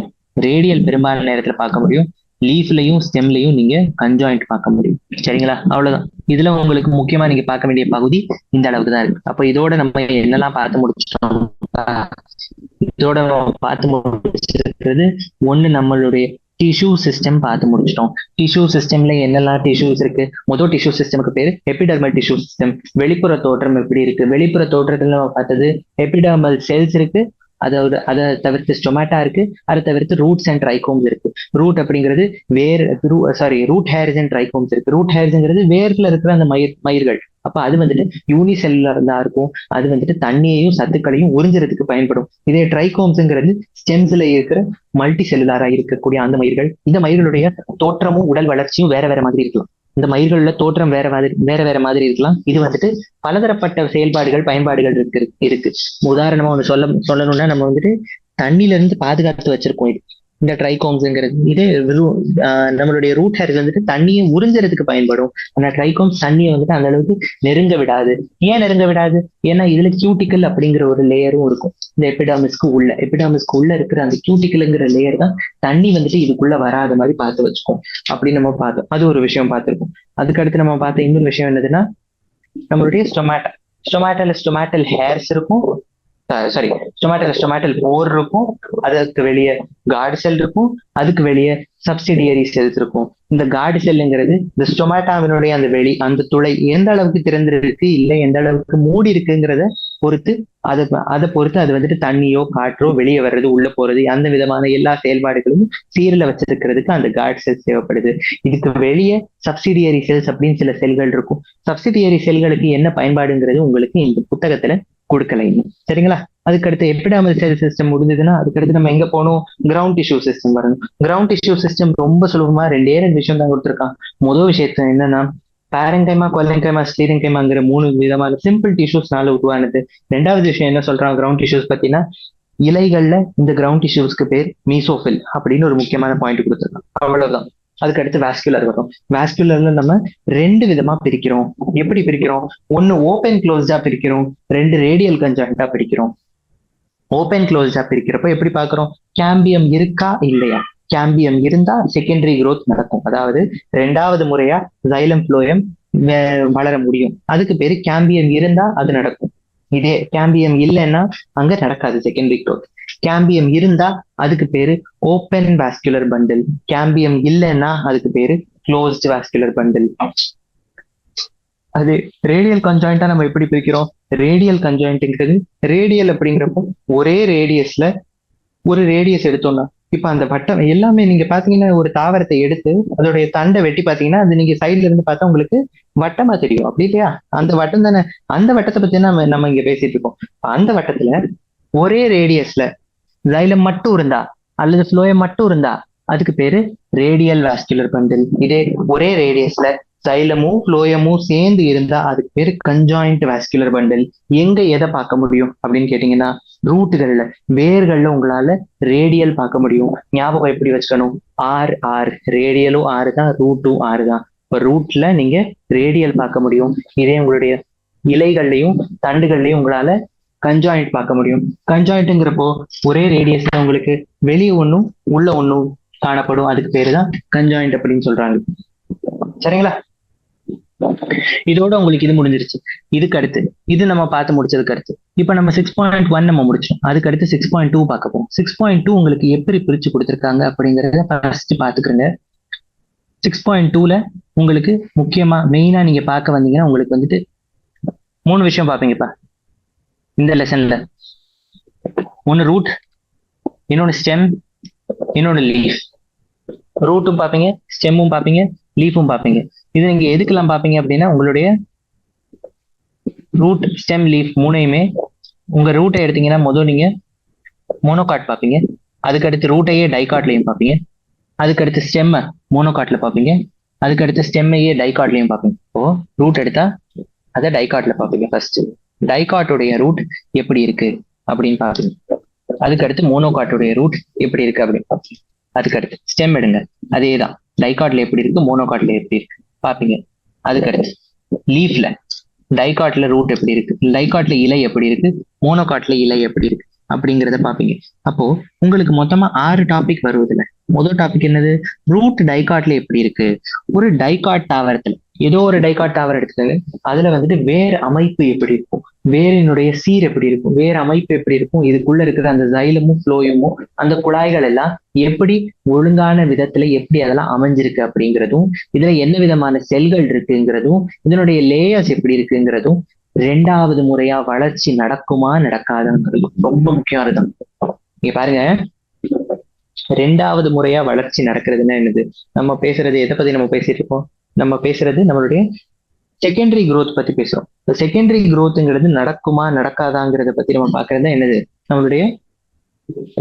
ரேடியல் பெரும்பாலான நேரத்துல பார்க்க முடியும். லீஃப்லையும் ஸ்டெம்லையும் நீங்க கன்ஜாயிண்ட் பார்க்க முடியும். சரிங்களா? அவ்வளவுதான். இதுல உங்களுக்கு முக்கியமா நீங்க பார்க்க வேண்டிய பகுதி இந்த அளவுக்கு தான் இருக்கு. அப்ப இதோட நம்ம என்னெல்லாம் பார்த்து முடிச்சிட்டோம்? முடிச்சிருக்கிறது ஒண்ணு, நம்மளுடைய டிஷ்யூ சிஸ்டம் பார்த்து முடிச்சிட்டோம். டிஷ்யூ சிஸ்டம்ல என்னெல்லாம் டிஷ்யூஸ் இருக்கு? முதல் டிஷ்யூ சிஸ்டமுக்கு பேரு எபிடர்மல் டிஷ்யூ சிஸ்டம். வெளிப்புற தோற்றம் எப்படி இருக்கு? வெளிப்புற தோற்றத்துல நம்ம பார்த்தது எபிடர்மல் செல்ஸ் இருக்கு, அதை தவிர்த்து ஸ்டொமேட்டா இருக்கு, அதை தவிர்த்து ரூட்ஸ் அண்ட் ட்ரைகோம்ஸ் இருக்கு. ரூட் அப்படிங்கிறது ரூட் ஹேர்ஸ் அண்ட் ட்ரைகோம்ஸ் இருக்கு. ரூட் ஹேர்ஸ்ங்கிறது வேர்ல இருக்கிற அந்த மயிர்கள். அப்ப அது வந்துட்டு யூனிசெல்லுலரா இருக்கும். அது வந்துட்டு தண்ணியையும் சத்துக்களையும் உறிஞ்சுறதுக்கு பயன்படும். இதே ட்ரைகோம்ஸ்ங்கிறது ஸ்டெம்ஸ்ல இருக்கிற மல்டி செல்லுலாரா இருக்கக்கூடிய அந்த மயிர்கள். இந்த மயிர்களுடைய தோற்றமும் உடல் வளர்ச்சியும் வேற மாதிரி இருக்கலாம். இந்த மயிர்கள்ல தோற்றம் வேற மாதிரி இருக்கலாம். இது வந்துட்டு பலதரப்பட்ட செயல்பாடுகள், பயன்பாடுகள் இருக்கு. உதாரணமா ஒண்ணு சொல்லணும்னா, நம்ம வந்துட்டு தண்ணில இருந்து பாதுகாத்து வச்சிருக்கோம். இந்த ட்ரைகோம்ஸ்ங்கிறது. இதே நம்மளுடைய ரூட் ஹேருக்கு வந்துட்டு தண்ணியை உறிஞ்சறதுக்கு பயன்படும். அந்த ட்ரைகோம்ஸ் தண்ணியை வந்துட்டு அந்த அளவுக்கு நெருங்க விடாது. ஏன் நெருங்க விடாது? ஏன்னா இதுல கியூட்டிக்கல் அப்படிங்கிற ஒரு லேயரும் இருக்கும். இந்த எபிடாமிஸ்க்கு உள்ள இருக்கிற அந்த கியூட்டிக்கல்ங்கிற லேயர் தான் தண்ணி வந்துட்டு இதுக்குள்ள வராத மாதிரி பார்த்து வச்சுக்கும் அப்படின்னு நம்ம பார்த்தோம். அது ஒரு விஷயம் பார்த்திருக்கோம். அதுக்கடுத்து நம்ம பார்த்த இன்னொரு விஷயம் என்னதுன்னா, நம்மளுடைய ஸ்டொமேட்டல் ஹேர்ஸ் இருக்கும். சாரி, ஸ்டொமேட்டல் போர் இருக்கும். அதுக்கு வெளியே கார்டு செல் இருக்கும். அதுக்கு வெளியே சப்சிடியரி செல்ஸ் இருக்கும். இந்த கார்டு செல்லுங்கிறது இந்த ஸ்டொமேட்டாவினுடைய அந்த துளை எந்த அளவுக்கு திறந்திருக்கு இல்லை எந்த அளவுக்கு மூடி இருக்குங்கிறத பொறுத்து அதை பொறுத்து அது வந்துட்டு தண்ணியோ காற்றோ வெளியே வர்றது உள்ள போறது அந்த விதமான எல்லா செயல்பாடுகளும் சீரில் வச்சிருக்கிறதுக்கு அந்த கார்டு செல்ஸ் தேவைப்படுது. இதுக்கு வெளியே சப்சிடியரி செல்ஸ் அப்படின்னு சில செல்கள் இருக்கும். சப்சிடியரி செல்களுக்கு என்ன பயன்பாடுங்கிறது உங்களுக்கு இந்த புத்தகத்துல கொடுக்கல இன்னும். சரிங்களா? அதுக்கடுத்து எபிடாமல் செல் சிஸ்டம் முடிஞ்சதுன்னா அதுக்கடுத்து நம்ம எங்க போகணும்? கிரவுண்ட் டிஷ்யூ சிஸ்டம் வரணும். கிரவுண்ட் டிஷ்யூ சிஸ்டம் ரொம்ப சுலபமா ரெண்டு விஷயம் தான் கொடுத்துருக்கான். முதல் விஷயத்த என்னன்னா, பேரங்கைமா, கொல்லங்கைமா, ஸ்லீரங்கைமாங்கிற 3 விதமான சிம்பிள் டிஷ்யூஸ்னால உருவானது. ரெண்டாவது விஷயம் என்ன சொல்றான் கிரவுண்ட் டிஷ்யூஸ் பத்தினா, இலைகள்ல இந்த கிரவுண்ட் டிஷ்யூஸ்க்கு பேர் மீசோஃபில் அப்படின்னு ஒரு முக்கியமான பாயிண்ட் கொடுத்துருக்கான். அவ்வளவுதான். அதுக்கு அடுத்து வாஸ்குலர் வரும். வாஸ்குலர்ல நம்ம 2 விதமா பிரிக்கிறோம். எப்படி பிரிக்கிறோம்? ஒன்னு ஓபன் க்ளோஸ்டா பிரிக்கிறோம், 2 ரேடியல் கன்ஜாயிண்டா பிரிக்கிறோம். ஓபன் க்ளோஸ்டா பிரிக்கிறப்ப எப்படி பாக்குறோம்? கேம்பியம் இருக்கா இல்லையா? கேம்பியம் இருந்தா செகண்டரி growth நடக்கும். அதாவது 2வது முறையா சைலம் ஃப்ளோயம் வளர முடியும். அதுக்கு பேரு கேம்பியம் இருந்தா அது நடக்கும். இதே கேம்பியம் இல்லைன்னா அங்க நடக்காது செகண்டரி growth. கேம்பியம் இருந்தா அதுக்கு பேரு ஓப்பன் வாஸ்குலர் பண்டில். கேம்பியம் இல்லைன்னா அதுக்கு பேரு க்ளோஸ்ட் வாஸ்குலர் பண்டில். அது ரேடியல் கன்ஜாயிண்டா நம்ம எப்படி பிரிக்கிறோம்? ரேடியல் கன்ஜாயிண்ட்ங்கிறது ரேடியல் அப்படிங்கிறப்போ ஒரே ரேடியஸ்ல ஒரு ரேடியஸ் எடுத்தோம்னா, இப்ப அந்த வட்டம் எல்லாமே நீங்க பாத்தீங்கன்னா ஒரு தாவரத்தை எடுத்து அதோடைய தண்டை வெட்டி பாத்தீங்கன்னா அது நீங்க சைட்ல இருந்து பார்த்தா உங்களுக்கு வட்டமா தெரியும். அப்படி இல்லையா? அந்த வட்டம் தானே. அந்த வட்டத்தை பத்தி நம்ம இங்க பேசிட்டு இருக்கோம். அந்த வட்டத்துல ஒரே ரேடியஸ்ல ஜைலம் மட்டும் இருந்தா அல்லது ஃப்ளோயம் மட்டும் இருந்தா அதுக்கு பேரு ரேடியல் வாஸ்குலர் பண்டில். இதே ஒரே ரேடியஸ்ல சைலமும் ஃப்ளோயமும் சேர்ந்து இருந்தா அதுக்கு பேரு கன்ஜாயிண்ட் வாஸ்குலர் பண்டில். எங்க எதை பார்க்க முடியும் அப்படின்னு கேட்டீங்கன்னா, ரூட்டுகள்ல, வேர்கள்ல உங்களால ரேடியல் பார்க்க முடியும். ஞாபகம் எப்படி வச்சுக்கணும்? ஆர் ரேடியலும் ஆறு தான், ரூட்டும் ஆறு தான். இப்ப ரூட்ல நீங்க ரேடியல் பார்க்க முடியும். இதே உங்களுடைய இலைகள்லையும் தண்டுகள்லையும் உங்களால கன்ஜாயிண்ட் பார்க்க முடியும். கன்ஜாயிண்ட்ங்கிறப்போ ஒரே ரேடியஸ்ல உங்களுக்கு வெளியே ஒன்றும் உள்ள ஒன்றும் காணப்படும். அதுக்கு பேரு தான் கன்ஜாயிண்ட் அப்படின்னு சொல்றாங்க. சரிங்களா? இதோட உங்களுக்கு இது முடிஞ்சிருச்சு. இதுக்கு அடுத்து இது நம்ம பார்த்து முடிச்சதுக்கு அடுத்து இப்ப நம்ம 6.1 நம்ம முடிச்சோம். அதுக்கு அடுத்து 6.2 பார்க்க போறோம். 6.2 உங்களுக்கு எப்படி பிரிச்சு கொடுத்துருக்காங்க அப்படிங்கறத ஃபர்ஸ்ட் பாத்துக்கிறேங்க. 6.2ல உங்களுக்கு முக்கியமா மெயினா நீங்க பார்க்க வந்தீங்கன்னா உங்களுக்கு வந்துட்டு 3 விஷயம் பார்ப்பீங்கப்பா இந்த லெசன்ல. ஒன்னு ரூட், இன்னொன்னு ஸ்டெம், இன்னொன்னு லீஃப். ரூட்டும் பார்ப்பீங்க, ஸ்டெம்மும் பார்ப்பீங்க, லீஃபும் பார்ப்பீங்க. இது நீங்க எதுக்கெல்லாம் பார்ப்பீங்க அப்படின்னா, உங்களுடைய ரூட், ஸ்டெம், லீஃப் 3யுமே உங்க ரூட்டை எடுத்தீங்கன்னா முதல் நீங்க மோனோகாட் பார்ப்பீங்க. அதுக்கடுத்து ரூட்டையே டைகாட்லையும் பார்ப்பீங்க. அதுக்கடுத்து ஸ்டெம்மை மோனோகாட்ல பார்ப்பீங்க. அதுக்கடுத்து ஸ்டெம்மையே டைகாட்லையும் பார்ப்பீங்க. இப்போ ரூட் எடுத்தா அதை டைகாட்ல பார்ப்பீங்க. ஃபர்ஸ்ட் டைகாட்டுடைய ரூட் எப்படி இருக்கு அப்படின்னு பார்ப்பீங்க. அதுக்கடுத்து மோனோகாட்டுடைய ரூட் எப்படி இருக்கு அப்படின்னு பார்ப்பீங்க. அதுக்கடுத்து ஸ்டெம் எடுங்க, அதே தான். டைகாட்ல எப்படி இருக்கு, மோனோகாட்ல எப்படி இருக்கு பார்ப்பீங்க. அதுக்கடுத்து லீஃப்ல டைகாட்ல ரூட் எப்படி இருக்கு, டைகாட்ல இலை எப்படி இருக்கு, மோனோகாட்ல இலை எப்படி இருக்கு அப்படிங்கிறத பார்ப்பீங்க. அப்போ உங்களுக்கு மொத்தமா 6 டாபிக் வருவதில்ல. முதல் டாபிக் என்னது? ரூட் டைகாட்ல எப்படி இருக்கு. ஒரு டைகாட் தாவரத்துல ஏதோ ஒரு டைகாட் தாவரம் எடுத்துக்கோங்க. அதுல வந்துட்டு வேர் அமைப்பு எப்படி இருக்கும், வேரினுடைய சீர் எப்படி இருக்கும், வேர் அமைப்பு எப்படி இருக்கும், இதுக்குள்ள இருக்கிற அந்த சைலமும் ஃப்ளோயமும் அந்த குழாய்கள் எல்லாம் எப்படி ஒழுங்கான விதத்துல எப்படி அதெல்லாம் அமைஞ்சிருக்கு அப்படிங்கிறதும், இதுல என்ன விதமான செல்கள் இருக்குங்கிறதும், இதனுடைய லேயர்ஸ் எப்படி இருக்குங்கிறதும், 2வது முறையா வளர்ச்சி நடக்குமா நடக்காதுங்கிறது ரொம்ப முக்கியம். அதுதான் நீங்க பாருங்க, 2வது முறையா வளர்ச்சி நடக்கிறதுன்னா என்னது? நம்ம பேசுறது எதை பத்தி நம்ம பேசிட்டு இருக்கோம்? நம்ம பேசுறது நம்மளுடைய செகண்டரி growth பத்தி பேசுறோம். செகண்டரி growthங்கிறது நடக்குமா நடக்காதாங்கிறத பத்தி நம்ம பாக்குறது என்னது? நம்மளுடைய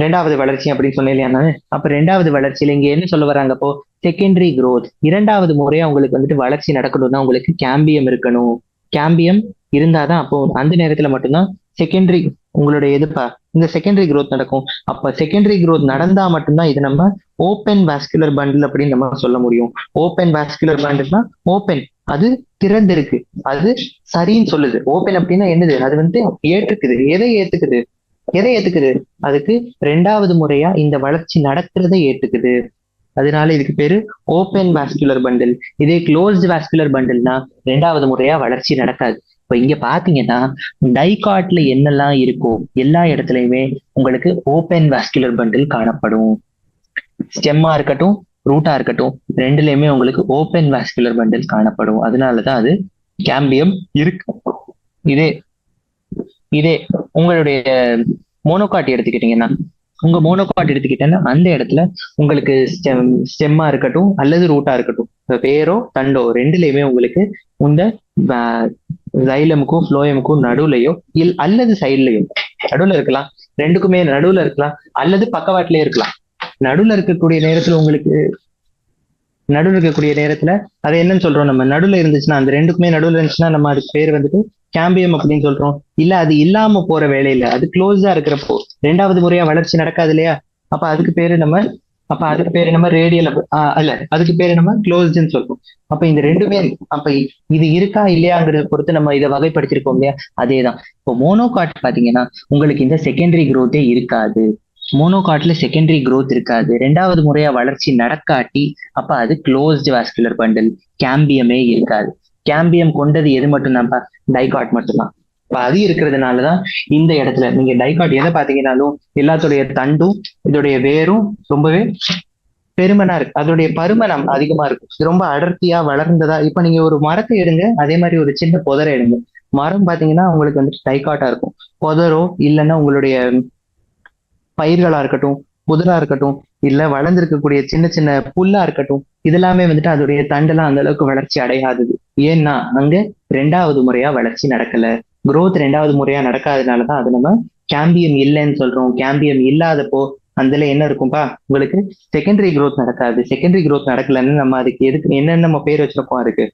2வது வளர்ச்சி அப்படின்னு சொன்னேன் இல்லையா நான். அப்ப 2வது வளர்ச்சியில இங்க என்ன சொல்ல வர்றாங்க? அப்போ செகண்டரி growth 2வது முறையா உங்களுக்கு வந்துட்டு வளர்ச்சி நடக்கணும்னா உங்களுக்கு கேம்பியம் இருக்கணும். கேம்பியம் இருந்தாதான் அப்போ அந்த நேரத்துல மட்டும்தான் செகண்டரி உங்களுடைய எதுப்பா இந்த செகண்டரி growth நடக்கும். அப்ப செகண்டரி growth நடந்தா மட்டும்தான் இது நம்ம ஓப்பன் வாஸ்குலர் பண்டில் அப்படின்னு நம்ம சொல்ல முடியும். ஓப்பன் வாஸ்குலர் பண்டில்னா ஓப்பன், அது திறந்திருக்கு, அது சரின்னு சொல்லுது. ஓப்பன் அப்படின்னா என்னது, அது வந்து ஏற்றுக்குது. எதை ஏத்துக்குது, அதுக்கு ரெண்டாவது முறையா இந்த வளர்ச்சி நடக்கிறதை ஏத்துக்குது. அதனால இதுக்கு பேரு ஓப்பன் வாஸ்குலர் பண்டில். இதே க்ளோஸ்ட் வாஸ்குலர் பண்டில்னா ரெண்டாவது முறையா வளர்ச்சி நடக்காது. இப்ப இங்க பாத்தீங்கன்னா டைகாட்ல என்னெல்லாம் இருக்கோ எல்லா இடத்துலயுமே உங்களுக்கு ஓப்பன் வாஸ்குலர் பண்டில் காணப்படும். ஸ்டெம்மா இருக்கட்டும், ரூட்டா இருக்கட்டும், ரெண்டுலயுமே உங்களுக்கு ஓப்பன் வாஸ்குலர் பண்டில் காணப்படும். அதனாலதான் அது கேம்பியம் இருக்கு. இதே இதே உங்களுடைய மோனோகாட் எடுத்துக்கிட்டீங்கன்னா, உங்க மோனோகாட் எடுத்துக்கிட்டேன்னா அந்த இடத்துல உங்களுக்கு ஸ்டெம்மா இருக்கட்டும் அல்லது ரூட்டா இருக்கட்டும், வேரோ தண்டோ ரெண்டுலயுமே உங்களுக்கு இந்த ஜைலமுக்கும் ஃப்ளோயமுக்கும் நடுவுலையோ அல்லது சைட்லயோ, நடுவுல இருக்கலாம், ரெண்டுக்குமே நடுவுல இருக்கலாம் அல்லது பக்கவாட்டிலே இருக்கலாம். நடுவுல இருக்கக்கூடிய நேரத்துல உங்களுக்கு நடுவில் இருக்கக்கூடிய நேரத்துல அதை என்னன்னு சொல்றோம், நம்ம நடுவுல இருந்துச்சுன்னா, அந்த ரெண்டுக்குமே நடுவுல இருந்துச்சுன்னா நம்ம அதுக்கு பேர் வந்துட்டு கேம்பியம் அப்படின்னு சொல்றோம். இல்ல அது இல்லாம போற வேலையில, அது க்ளோஸா இருக்கிறப்போ ரெண்டாவது முறையா வளர்ச்சி நடக்காது இல்லையா, அப்ப அதுக்கு பேரு நம்ம ரேடியல், அல்ல அதுக்கு பேரு நம்ம க்ளோஸ்ட்னு சொல்றோம். அப்ப இந்த ரெண்டுமே, அப்ப இது இருக்கா இல்லையாங்கிறத பொறுத்து நம்ம இதை வகைப்படுத்திருக்கோம் இல்லையா, அதேதான். இப்போ மோனோகாட் பாத்தீங்கன்னா உங்களுக்கு இந்த செகண்டரி growth-ஏ இருக்காது. மோனோகாட்ல செகண்டரி growth இருக்காது, ரெண்டாவது முறையா வளர்ச்சி நடக்காட்டி அப்ப அது க்ளோஸ்ட் வாஸ்குலர் பண்டில், கேம்பியமே இருக்காது. கேம்பியம் கொண்டது எது மட்டும்தான்ப்பா, டைகாட் மட்டும்தான். இப்ப அது இருக்கிறதுனாலதான் இந்த இடத்துல நீங்க டைகாட் எதை பாத்தீங்கன்னாலும் எல்லாத்துடைய தண்டும் இதோடைய வேரும் ரொம்பவே பெருமனா இருக்கு, அதோடைய பருமனம் அதிகமா இருக்கும், இது ரொம்ப அடர்த்தியா வளர்ந்ததா. இப்ப நீங்க ஒரு மரத்தை எடுங்க, அதே மாதிரி ஒரு சின்ன புதரை எடுங்க. மரம் பாத்தீங்கன்னா உங்களுக்கு வந்துட்டு டைகாட்டா இருக்கும். புதரோ இல்லைன்னா உங்களுடைய பயிர்களா இருக்கட்டும், புதரா இருக்கட்டும், இல்ல வளர்ந்திருக்கக்கூடிய சின்ன சின்ன புல்லா இருக்கட்டும், இதெல்லாமே வந்துட்டு அதோடைய தண்டெல்லாம் அந்த அளவுக்கு வளர்ச்சி அடையாதது. ஏன்னா அங்க ரெண்டாவது முறையா வளர்ச்சி நடக்கல, growth ரெண்டாவது முறையா நடக்காதனாலதான் அது நம்ம கேம்பியம் இல்லைன்னு சொல்றோம். கேம்பியம் இல்லாதப்போ அதுல என்ன இருக்கும்பா, உங்களுக்கு செகண்டரி growth நடக்காது. செகண்டரி growth நடக்கலன்னு நம்ம அதுக்கு எதுக்கு என்னென்ன நம்ம பேர் வச்சிருக்கோம், அதுக்கு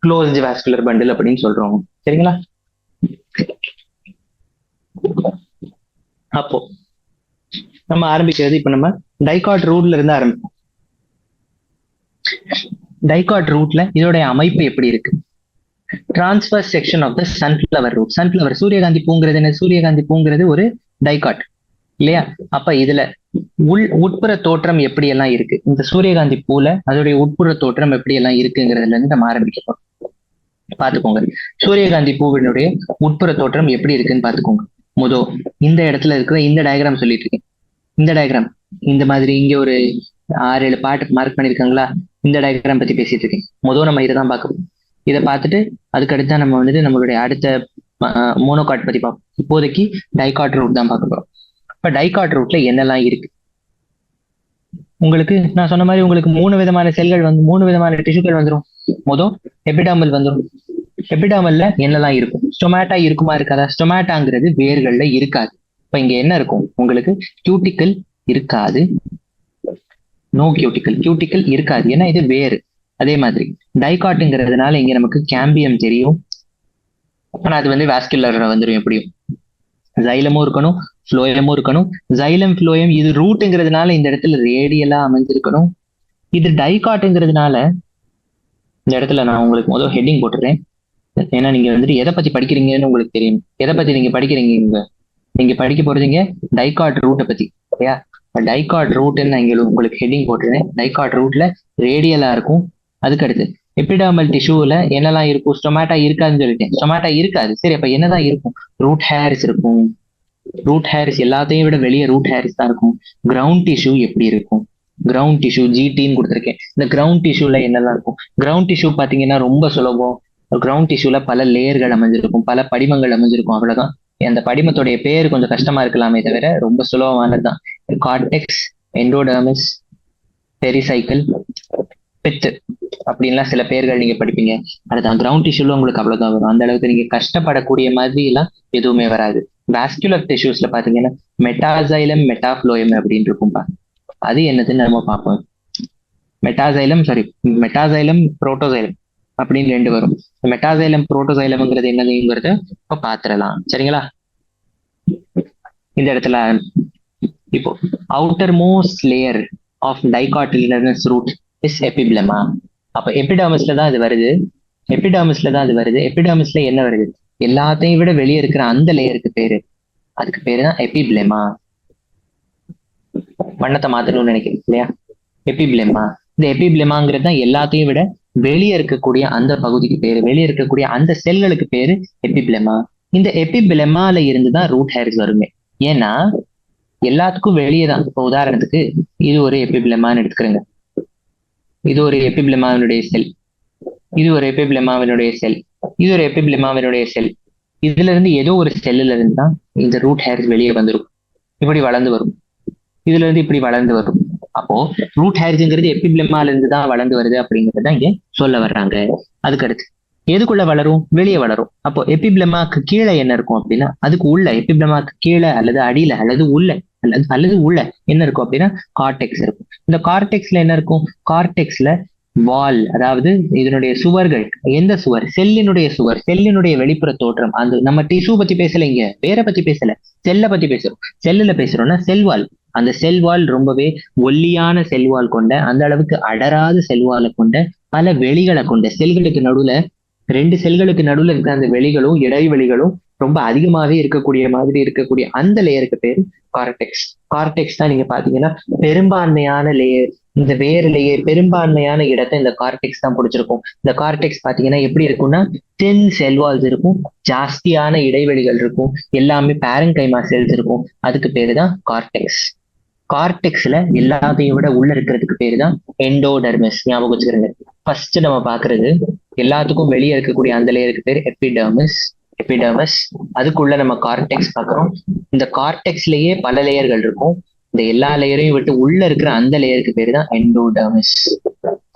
க்ளோஸ்ட் வாஸ்குலர் பண்டில் அப்படின்னு சொல்றோம். சரிங்களா? அப்போ நம்ம ஆரம்பிக்கிறது, இப்ப நம்ம டைகாட் ரூட்ல இருந்து ஆரம்பிப்போம். டைகாட் ரூட்ல இதோடைய அமைப்பு எப்படி இருக்கு? Transverse section of the sunflower root. Sunflower, சூரியகாந்தி பூங்கிறது என்ன, சூரியகாந்தி பூங்கிறது ஒரு டைகாட் இல்லையா? அப்ப இதுல உட்புற தோற்றம் எப்படி எல்லாம் இருக்கு, இந்த சூரியகாந்தி பூல அதோடைய உட்புற தோற்றம் எப்படி எல்லாம் இருக்குங்கிறதுல இருந்து நம்ம ஆரம்பிக்கிறோம். பாத்துக்கோங்க, சூரியகாந்தி பூவினுடைய உட்புற தோற்றம் எப்படி இருக்குன்னு பாத்துக்கோங்க. இந்த இடத்துல இருக்கிற இந்த டயக்ராம் சொல்லிட்டு இருக்கேன். இந்த டயக்ராம் இந்த மாதிரி இங்க ஒரு 6-7 பாட்டு மார்க் பண்ணிருக்காங்களா, இந்த டயக்ராம் பத்தி பேசிட்டு இருக்கேன். நம்ம இதை தான் பார்க்கணும். இதை பார்த்துட்டு அதுக்கு அடுத்தா நம்ம வந்துட்டு நம்மளுடைய அடுத்த மோனோகாட் பத்தி பார்ப்போம். இப்போதைக்கு டைகாட் ரூட் தான் பார்க்க போறோம். இப்ப டைகாட் ரூட்ல என்னெல்லாம் இருக்கு, உங்களுக்கு நான் சொன்ன மாதிரி உங்களுக்கு 3 விதமான செல்கள் வந்து 3 விதமான டிஷ்யூக்கள் வந்துடும். எபிடாமல் வந்துடும். எபிடாமல்ல என்னெல்லாம் இருக்கும், ஸ்டொமேட்டா இருக்குமா இருக்காதா? ஸ்டொமேட்டாங்கிறது வேர்கள்ல இருக்காது. இப்ப இங்க என்ன இருக்கும், உங்களுக்கு கியூட்டிக்கல் இருக்காது, நோ கியூட்டிக்கல் இருக்காது, ஏன்னா இது வேறு. அதே மாதிரி டைகாட்டுங்கிறதுனால இங்க நமக்கு கேம்பியம் தெரியும், ஆனா அது வந்து வாஸ்குலர் வந்துடும். எப்படியும் ஜைலமும் இருக்கணும், ஃப்ளோயமும் இருக்கணும். ஜைலம் ஃப்ளோயம் இது ரூட்டுங்கிறதுனால இந்த இடத்துல ரேடியலா அமைஞ்சிருக்கணும். இது டைகாட்டுங்கிறதுனால இந்த இடத்துல நான் உங்களுக்கு ஹெட்டிங் போட்டுறேன். ஏன்னா நீங்க வந்துட்டு எதை பத்தி படிக்கிறீங்கன்னு உங்களுக்கு தெரியும். எதை பத்தி நீங்க படிக்கிறீங்க, நீங்க படிக்க போறீங்க டைகாட் ரூட்டை பத்தி இல்லையா? டைகாட் ரூட்ன்னு நான் இங்க உங்களுக்கு ஹெட்டிங் போட்டுறேன். டைகாட் ரூட்ல ரேடியலா இருக்கும். அதுக்கு அடுத்து எபிடர்மல் டிஷ்யூல என்னெல்லாம் இருக்கும், ஸ்டொமேட்டா இருக்காதுன்னு சொல்லிட்டேன். ஸ்டொமேட்டா இருக்காது, சரி அப்ப என்னதான் இருக்கும், ரூட் ஹேர்ஸ் இருக்கும். ரூட் ஹேர்ஸ் எல்லாத்தையும் விட வெளியே ரூட் ஹேர்ஸ் தான் இருக்கும். கிரவுண்ட் டிஷ்யூ எப்படி இருக்கும், கிரவுண்ட் டிஷ்யூ ஜிடின்னு கொடுத்துருக்கேன். இந்த கிரவுண்ட் டிஷ்யூல என்னெல்லாம் இருக்கும், கிரவுண்ட் டிஷ்யூ பாத்தீங்கன்னா ரொம்ப சுலபம். கிரவுண்ட் டிஷ்யூல பல லேயர்கள் அமைஞ்சிருக்கும், பல படிமங்கள் அமைஞ்சிருக்கும், அவ்வளவுதான். அந்த படிமத்துடைய பேர் கொஞ்சம் கஷ்டமா இருக்கலாமே தவிர ரொம்ப சுலபமானதுதான். கார்டெக்ஸ், எண்டோடர்மிஸ், பெரிசைக்கிள், பெத்து அப்படின்லாம் சில பேர்கள் நீங்க படிப்பீங்க. அதுதான் கிரவுண்ட் டிஷ்யூல உங்களுக்கு அவ்வளவுதான் வரும். அந்த அளவுக்கு நீங்க கஷ்டப்படக்கூடிய மாதிரி எல்லாம் எதுவுமே வராது. வாஸ்குலர் டிஷ்யூஸ்ல பாத்தீங்கன்னா மெட்டாசைலம், மெட்டாஃப்ளோயம் அப்படின்னு இருக்கும்பா. அது என்னதுன்னு நம்ம பார்ப்போம். மெட்டாசைலம் புரோட்டோசைலம் அப்படின்னு 2 வரும். மெட்டாசைலம் புரோட்டோசைலம்ங்கிறது என்னதுங்கிறத இப்ப பாத்துடலாம். சரிங்களா? இந்த இடத்துல இப்போ outermost layer of dicotyledonous root is epiblema. அப்ப எபிடர்மிஸ்ல தான் இது வருது. எபிடர்மிஸ்ல என்ன வருது? எல்லாத்தையும் விட வெளியே இருக்கிற அந்த லேயருக்கு பேரு, அதுக்கு பேரு தான் எபிப்ளமா. வண்ணத்தை மாத்தணும்னு நினைக்கிறேன் இல்லையா? எபிப்ளமா. இந்த எபிப்ளமாங்கிறது தான் எல்லாத்தையும் விட வெளியே இருக்கக்கூடிய அந்த பகுதிக்கு பேரு, வெளியே இருக்கக்கூடிய அந்த செல்களுக்கு பேரு எபிப்ளமா. இந்த எபிப்ளமால இருந்து தான் ரூட் ஹேர்ஸ் வருமே. ஏன்னா எல்லாத்துக்கும் வெளியே தான். இப்போ உதாரணத்துக்கு இது ஒரு எபிப்ளமான்னு எடுத்துக்கிறேங்க. இது ஒரு எபிப்ளமாவினுடைய செல், இது ஒரு எபிப்ளமாவினுடைய செல், இது ஒரு எபிப்ளமாவினுடைய செல். இதுல இருந்து ஏதோ ஒரு செல்லுல இருந்து தான் இந்த ரூட் ஹேர்ஸ் வெளியே வந்துடும், இப்படி வளர்ந்து வரும். இதுல இருந்து இப்படி வளர்ந்து வரும். அப்போ ரூட் ஹேர்ஸ்ங்கிறது எபிப்ளமால இருந்து தான் வளர்ந்து வருது அப்படிங்கிறத இங்க சொல்ல வர்றாங்க. அதுக்கடுத்து எதுக்குள்ள வளரும்? வெளியே வளரும். அப்போ எபிப்ளமாக்கு கீழே என்ன இருக்கும் அப்படின்னா, அதுக்கு உள்ள எபிப்ளமாக்கு கீழே அல்லது அடியில அல்லது உள்ள அல்லது உள்ள என்ன இருக்கும் அப்படின்னா கார்டெக்ஸ் இருக்கும். இந்த கார்டெக்ஸ்ல என்ன இருக்கும்? கார்டெக்ஸ்ல வால், அதாவது இதனுடைய சுவர்கள். எந்த சுவர்? செல்லினுடைய சுவர், செல்லினுடைய வெளிப்புற தோற்றம். அந்த நம்ம டிஷ்யூ பத்தி பேசல, இங்க வேற பத்தி பேசல, செல்லை பத்தி பேசுறோம். செல்லுல பேசுறோம்னா செல்வால். அந்த செல்வால் ரொம்பவே ஒல்லியான செல்வால் கொண்ட, அந்த அளவுக்கு அடராத செல்வாலை கொண்ட, பல வெளிகளை கொண்ட, செல்களுக்கு நடுவுல ரெண்டு செல்களுக்கு நடுவுல இருக்க அந்த வெளிகளும் இடைவெளிகளும் ரொம்ப அதிகமாவே இருக்கக்கூடிய மாதிரி இருக்கக்கூடிய அந்த லேயருக்கு பேரு கார்டெக்ஸ். கார்டெக்ஸ் தான் நீங்க பாத்தீங்கன்னா பெரும்பான்மையான லேயர். இந்த வேறு லேயர் பெரும்பான்மையான இடத்தை இந்த கார்டெக்ஸ் தான் பிடிச்சிருக்கும். இந்த கார்டெக்ஸ் பாத்தீங்கன்னா எப்படி இருக்கும்னா தென் செல்வால்ஸ் இருக்கும், ஜாஸ்தியான இடைவெளிகள் இருக்கும், எல்லாமே பேரன்கைமா செல்ஸ் இருக்கும். அதுக்கு பேரு தான் கார்டெக்ஸ். கார்டெக்ஸ்ல எல்லாத்தையும் விட உள்ள இருக்கிறதுக்கு பேரு தான் எண்டோடெர்மிஸ். ஞாபகம் வச்சுக்கிறேங்க. ஃபர்ஸ்ட் நம்ம பாக்குறது எல்லாத்துக்கும் வெளியே இருக்கக்கூடிய அந்த லேயருக்கு பேர் எபிடெர்மிஸ். எபிடெர்மிஸ் அதுக்குள்ள நம்ம கார்டெக்ஸ் பாக்குறோம். இந்த கார்டெக்ஸ்லயே பல லேயர்கள் இருக்கும். இந்த எல்லா லேயரையும் விட்டு உள்ள இருக்கிற அந்த லேயருக்கு பேரு தான் எண்டோடெர்மிஸ்.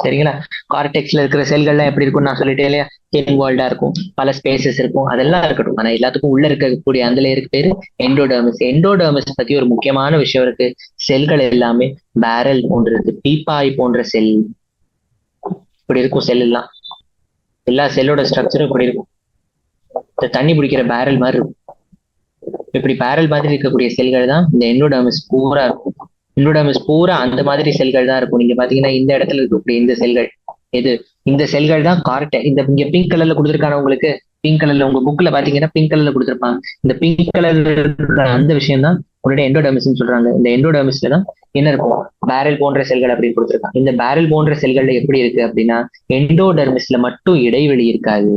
சரிங்களா? கார்டெக்ஸ்ல இருக்கிற செல்கள்லாம் எப்படி இருக்கும் நான் சொல்லிட்டேன் இல்லையா? இன்வால்வ்டா இருக்கும், பல ஸ்பேசஸ் இருக்கும், அதெல்லாம் இருக்கட்டும். ஆனா எல்லாத்துக்கும் உள்ள இருக்கக்கூடிய அந்த லேயருக்கு பேரு எண்டோடெர்மிஸ். எண்டோடெர்மிஸ் பத்தி ஒரு முக்கியமான விஷயம் இருக்கு. செல்கள் எல்லாமே பேரல் போன்றது, பீப்பாய் போன்ற செல் இப்படி இருக்கும். செல் எல்லாம், எல்லா செல்லோட ஸ்ட்ரக்சரும் இப்படி இருக்கும். இந்த தண்ணி பிடிக்கிற பேரல் மாதிரி இருக்கும். இப்படி பேரல் மாதிரி இருக்கக்கூடிய செல்கள் தான் இந்த எண்டோடெர்மிஸ் பூரா இருக்கும். எண்டோடெர்மிஸ் பூரா அந்த மாதிரி செல்கள் தான் இருக்கும். நீங்க பாத்தீங்கன்னா இந்த இடத்துல இருக்கக்கூடிய இந்த செல்கள், எது இந்த செல்கள் தான் கார்டெக்ஸ். இந்த இங்க பிங்க் கலர்ல கொடுத்துருக்கான உங்களுக்கு, பிங்க் கலர்ல உங்க புக்ல பாத்தீங்கன்னா பிங்க் கலர்ல கொடுத்துருப்பாங்க. இந்த பிங்க் கலர்ல அந்த விஷயம் தான் உங்களுடைய எண்டோடெர்மிஸ் சொல்றாங்க. இந்த எண்டோடெர்மிஸ்ல தான் என்ன இருக்கும்? பேரல் போன்ற செல்கள் அப்படின்னு கொடுத்துருக்காங்க. இந்த பேரல் போன்ற செல்கள்ல எப்படி இருக்கு அப்படின்னா எண்டோடெர்மிஸ்ல மட்டும் இடைவெளி இருக்காது.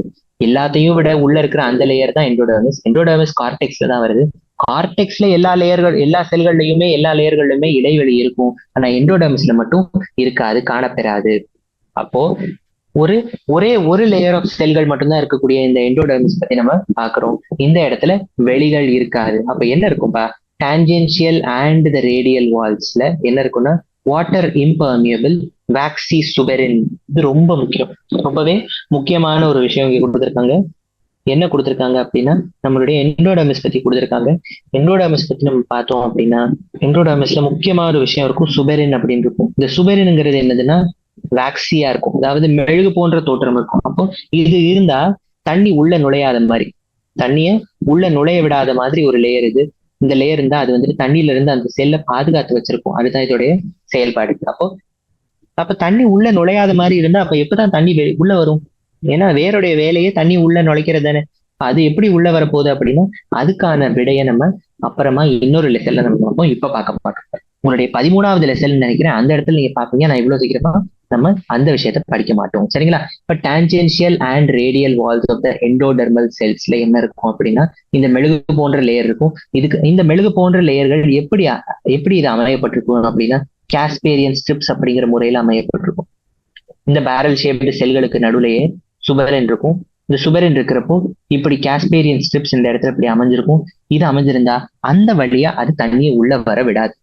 எல்லாத்தையும் விட உள்ள இருக்கிற அந்த லேயர் தான் எண்டோடெர்மிஸ். எண்டோடெர்மிஸ் கார்டெக்ஸ்ல தான் வருது. கார்டெக்ஸ்ல எல்லா லேயர்கள், எல்லா செல்கள்லயுமே எல்லா லேயர்கள்லயுமே இடைவெளி இருக்கும். ஆனா எண்டோடெர்மிஸ்ல மட்டும் இருக்காது, காணப்பெறாது. அப்போ ஒரே ஒரு லேயர் ஆஃப் செல்கள் மட்டும்தான் இருக்கக்கூடிய இந்த எண்டோடெர்மிஸ் பத்தி நம்ம பாக்குறோம். இந்த இடத்துல வெளிகள் இருக்காது. அப்ப என்ன இருக்கும்பா? டான்ஜென்ஷியல் அண்ட் த ரேடியல் வால்ஸ்ல என்ன இருக்கும்னா வாட்டர் இம்பர்மியபிள் வேக்சி சுபெரின். இது ரொம்ப முக்கியம், ரொம்பவே முக்கியமான ஒரு விஷயம் இங்க கொடுத்துருக்காங்க. என்ன கொடுத்துருக்காங்க அப்படின்னா நம்மளுடைய எண்டோடெர்மிஸ் பத்தி கொடுத்துருக்காங்க. எண்டோடெர்மிஸ் பத்தி நம்ம பார்த்தோம் அப்படின்னா எண்டோடெர்மிஸ்ல முக்கியமான ஒரு விஷயம் இருக்கும், சுபெரின் அப்படின்னு இருக்கும். இந்த சுபெரின்ங்கிறது என்னதுன்னா வேக்சியா இருக்கும், அதாவது மெழுகு போன்ற தோற்றம் இருக்கும். அப்போ இது இருந்தா தண்ணி உள்ள நுழையாத மாதிரி, தண்ணிய உள்ள நுழைய விடாத மாதிரி ஒரு லேயர் இது. இந்த லேயர் இருந்தா அது வந்துட்டு தண்ணியில இருந்து அந்த செல்லை பாதுகாத்து வச்சிருக்கும். அதுதான் இதோடைய செயல்பாடு. அப்ப தண்ணி உள்ள நுழையாத மாதிரி இருந்தா அப்ப எப்பதான் தண்ணி உள்ள வரும்? ஏன்னா வேருடைய வேலையே தண்ணி உள்ள நுழைக்கிறது தானே. அது எப்படி உள்ள வரப்போகுது அப்படின்னா அதுக்கான விடையை நம்ம அப்புறமா இன்னொரு லெசன்ல நம்ம பார்ப்போம். இப்ப பார்க்க மாட்டோம். உங்களுடைய 13வது லெசன் நினைக்கிறேன், அந்த இடத்துல நீங்க பாப்பீங்க. நான் இவ்வளவு சீக்கிரமா நம்ம அந்த விஷயத்த படிக்க மாட்டோம். சரிங்களா? இப்ப tangential and radial walls of the endodermal செல்ஸ்ல என்ன இருக்கும் அப்படின்னா இந்த மெழுகு போன்ற லேயர் இருக்கும். இதுக்கு இந்த மெழுகு போன்ற லேயர்கள் எப்படி இது அமையப்பட்டிருக்கும் அப்படின்னா காஸ்பேரியன் ஸ்ட்ரிப்ஸ் அப்படிங்கிற முறையில அமையப்பட்டிருக்கும். இந்த பேரல் ஷேப்டு செல்களுக்கு நடுவுலயே சுபெரின் இருக்கும். இந்த சுபெரின் இருக்கிறப்போ இப்படி காஸ்பேரியன் ஸ்ட்ரிப்ஸ் இந்த இடத்துல இப்படி அமைஞ்சிருக்கும். இது அமைஞ்சிருந்தா அந்த வழியா அது தண்ணியை உள்ள வர விடாது.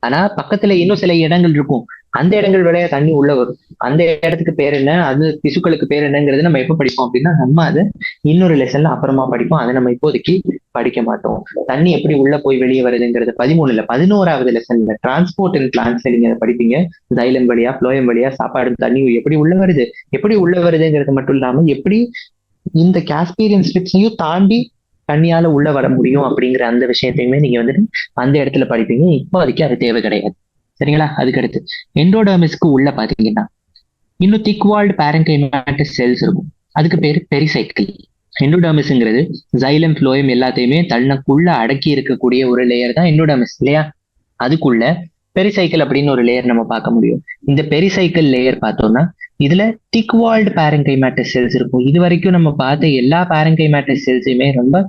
ஆனா பக்கத்துல இன்னும் சில இடங்கள் இருக்கும், அந்த இடங்கள் வழியா தண்ணி உள்ள வரும். அந்த இடத்துக்கு பேர் என்ன, அது திசுக்களுக்கு பேர் என்னங்கிறது நம்ம எப்ப படிப்போம் அப்படின்னா நம்ம அதை இன்னொரு லெசன்ல அப்புறமா படிப்போம். அதை நம்ம இப்போதைக்கு படிக்க மாட்டோம். தண்ணி எப்படி உள்ள போய் வெளியே வருதுங்கிறது 13ல 11வது லெசன்ல டிரான்ஸ்போர்ட் அண்ட் பிளான்ட்ஸ்ல நீங்க அதை படிப்பீங்க. ஜைலம் வழியா ஃப்ளோயம் வழியா சாப்பாடு தண்ணி எப்படி உள்ள வருதுங்கிறது மட்டும் இல்லாம எப்படி இந்த காஸ்பேரியன் ஸ்ட்ரிப்ஸையும் தாண்டி தண்ணியால உள்ள வர முடியும் அப்படிங்கிற அந்த விஷயத்தையுமே நீங்க வந்துட்டு அந்த இடத்துல படிப்பீங்க. இப்போ அதுக்கு அது தேவை கிடையாது. சரிங்களா? அதுக்கடுத்து எண்டோடர்மிஸ்க்கு உள்ள பாத்தீங்கன்னா இன்னும் திக்வால்டு பேரங்கைமேட்டஸ் செல்ஸ் இருக்கும். அதுக்கு பேரு பெரிசைக்கிள். எண்டோடர்மிஸ்ங்கிறது ஜைலம் ஃப்ளோயம் எல்லாத்தையுமே தன்னக்குள்ள அடக்கி இருக்கக்கூடிய ஒரு லேயர் தான் எண்டோடர்மிஸ் இல்லையா? அதுக்குள்ள பெரிசைக்கிள் அப்படின்னு ஒரு லேயர் நம்ம பார்க்க முடியும். இந்த பெரிசைக்கிள் லேயர் பார்த்தோம்னா இதுல திக் வால்டு பேரங்கைமேட்டஸ் செல்ஸ் இருக்கும். இது வரைக்கும் நம்ம பார்த்த எல்லா பேரங்கைமேட்டஸ் செல்ஸுமே ரொம்ப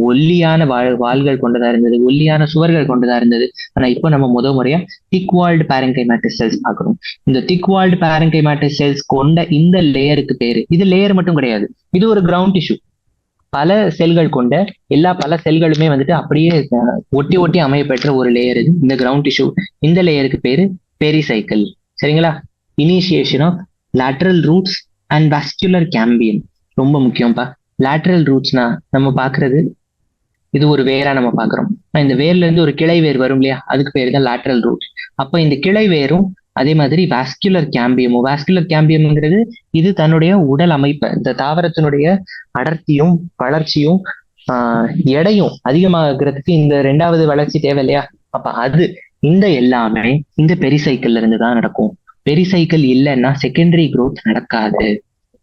ஒல்லியான வால்கள் கொண்டதா இருந்தது, ஒல்லியான சுவர்கள் கொண்டதா இருந்தது. ஆனா இப்போ நம்ம முறையா திக் வால்டு பேரங்கைமேட்டஸ் செல்ஸ் பார்க்கணும். இந்த திக் வால்டு பேரங்கைமேட்டஸ் செல்ஸ் கொண்ட இந்த லேயருக்கு பேரு, இது லேயர் மட்டும் கிடையாது, இது ஒரு கிரவுண்ட் டிஷ்யூ. பல செல்கள் கொண்ட பல செல்களுமே வந்துட்டு அப்படியே ஒட்டி ஒட்டி அமையப்பெற்ற ஒரு லேயர் இது, இந்த கிரவுண்ட் டிஷ்யூ. இந்த லேயருக்கு பேரு பெரிசைக்கிள். சரிங்களா? Initiation of lateral roots and vascular cambium ரொம்ப முக்கியம்ப்பா. லேட்டரல் ரூட்ஸ்னா நம்ம பாக்குறது இது ஒரு வேரா நம்ம பாக்குறோம். இந்த வேர்ல இருந்து ஒரு கிளை வேர் வரும் இல்லையா, அதுக்கு பேரு தான் லேட்டரல் ரூட். அப்ப இந்த கிளை வேரும் அதே மாதிரி வாஸ்குலர் கேம்பியம்ங்கிறது இது தன்னுடைய உடல் அமைப்பை, இந்த தாவரத்தினுடைய அடர்த்தியும் வளர்ச்சியும் எடையும் அதிகமாகிறதுக்கு இந்த ரெண்டாவது வளர்ச்சி தேவை இல்லையா? அப்ப அது இந்த எல்லாமே இந்த பெரிசைக்கிள்ல இருந்து தான் நடக்கும். பெரிசைக்கிள் இல்லைன்னா செகண்டரி growth நடக்காது.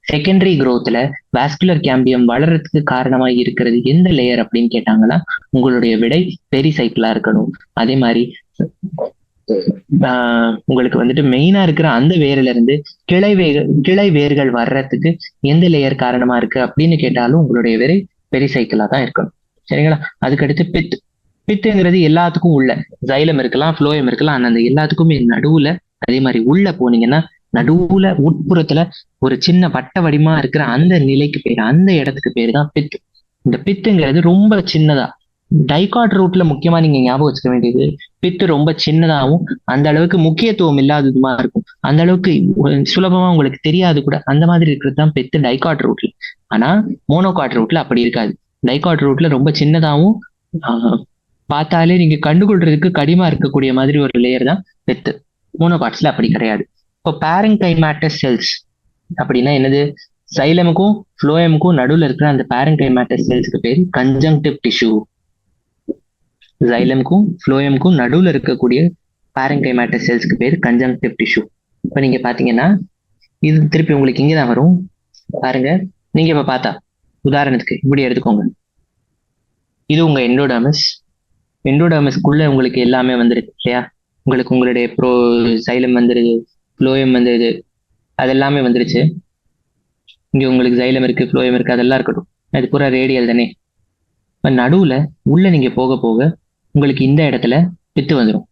செகண்டரி growthல வாஸ்குலர் கேம்பியம் வளர்றதுக்கு காரணமா இருக்கிறது எந்த லேயர் அப்படின்னு கேட்டாங்கன்னா உங்களுடைய விடை பெரிசைக்கிளா இருக்கணும். அதே மாதிரி உங்களுக்கு வந்துட்டு மெயினா இருக்கிற அந்த வேர்ல இருந்து கிளை வேர்கள் வர்றதுக்கு எந்த லேயர் காரணமா இருக்கு அப்படின்னு கேட்டாலும் உங்களுடைய விடை பெரிசைக்கிளா தான் இருக்கணும். சரிங்களா? அதுக்கடுத்து பித்துங்கிறது எல்லாத்துக்கும் உள்ள ஜைலம் இருக்கலாம், ஃப்ளோயம் இருக்கலாம். அந்த எல்லாத்துக்குமே நடுவுல அதே மாதிரி உள்ள போனீங்கன்னா நடுவுல உட்புறத்துல ஒரு சின்ன வட்ட வடிமா இருக்கிற அந்த நிலைக்கு பேரு, அந்த இடத்துக்கு பேரு தான் பித்து. இந்த பித்துங்கிறது ரொம்ப சின்னதா, டைகாட் ரூட்ல முக்கியமா நீங்க ஞாபகம் வச்சுக்க வேண்டியது, பித்து ரொம்ப சின்னதாகவும் அந்த அளவுக்கு முக்கியத்துவம் இல்லாததுமா இருக்கும். அந்த அளவுக்கு சுலபமா உங்களுக்கு தெரியாது கூட. அந்த மாதிரி இருக்கிறது தான் பித்து டைகாட் ரூட்ல. ஆனா மோனோகாட் ரூட்ல அப்படி இருக்காது. டைகாட் ரூட்ல ரொம்ப சின்னதாகவும் பார்த்தாலே நீங்க கண்டுகொள்றதுக்கு கடிமா இருக்கக்கூடிய மாதிரி ஒரு லேயர் தான் பித்து. மோனோகாட்ஸ்ல அப்படி கிடையாது. இப்போ பேரங்கைமேட்டஸ் செல்ஸ் அப்படின்னா என்னது? சைலமுக்கும் ஃப்ளோயமுக்கும் நடுவுல இருக்கிற அந்த பேரங்கைமேட்டஸ் செல்ஸ்க்கு பேரு கன்ஜங்டிவ் டிஷ்யூ. ஜைலமுக்கும் ஃப்ளோயமுக்கும் நடுவுல இருக்கக்கூடிய பேரங்கைமேட்டஸ் செல்ஸ்க்கு பேரு கன்ஜங்டிவ் டிஷ்யூ. இப்ப நீங்க பாத்தீங்கன்னா இது திருப்பி உங்களுக்கு இங்கதான் வரும் பாருங்க. நீங்க இப்ப பார்த்தா உதாரணத்துக்கு இப்படி எடுத்துக்கோங்க. இது உங்க எண்டோடர்மிஸ்க்குள்ள உங்களுக்கு எல்லாமே வந்துருக்கு இல்லையா? உங்களுக்கு உங்களுடைய சைலம் வந்துருது, ஃப்ளோயம் வந்துருது, அது எல்லாமே வந்துருச்சு. இங்க உங்களுக்கு சைலம் இருக்கு, ஃப்ளோயம் இருக்கு, அதெல்லாம் இருக்கட்டும். அது பூரா ரேடியல் தானே. நடுவுல உள்ள நீங்க போக போக உங்களுக்கு இந்த இடத்துல பித்து வந்துடும்.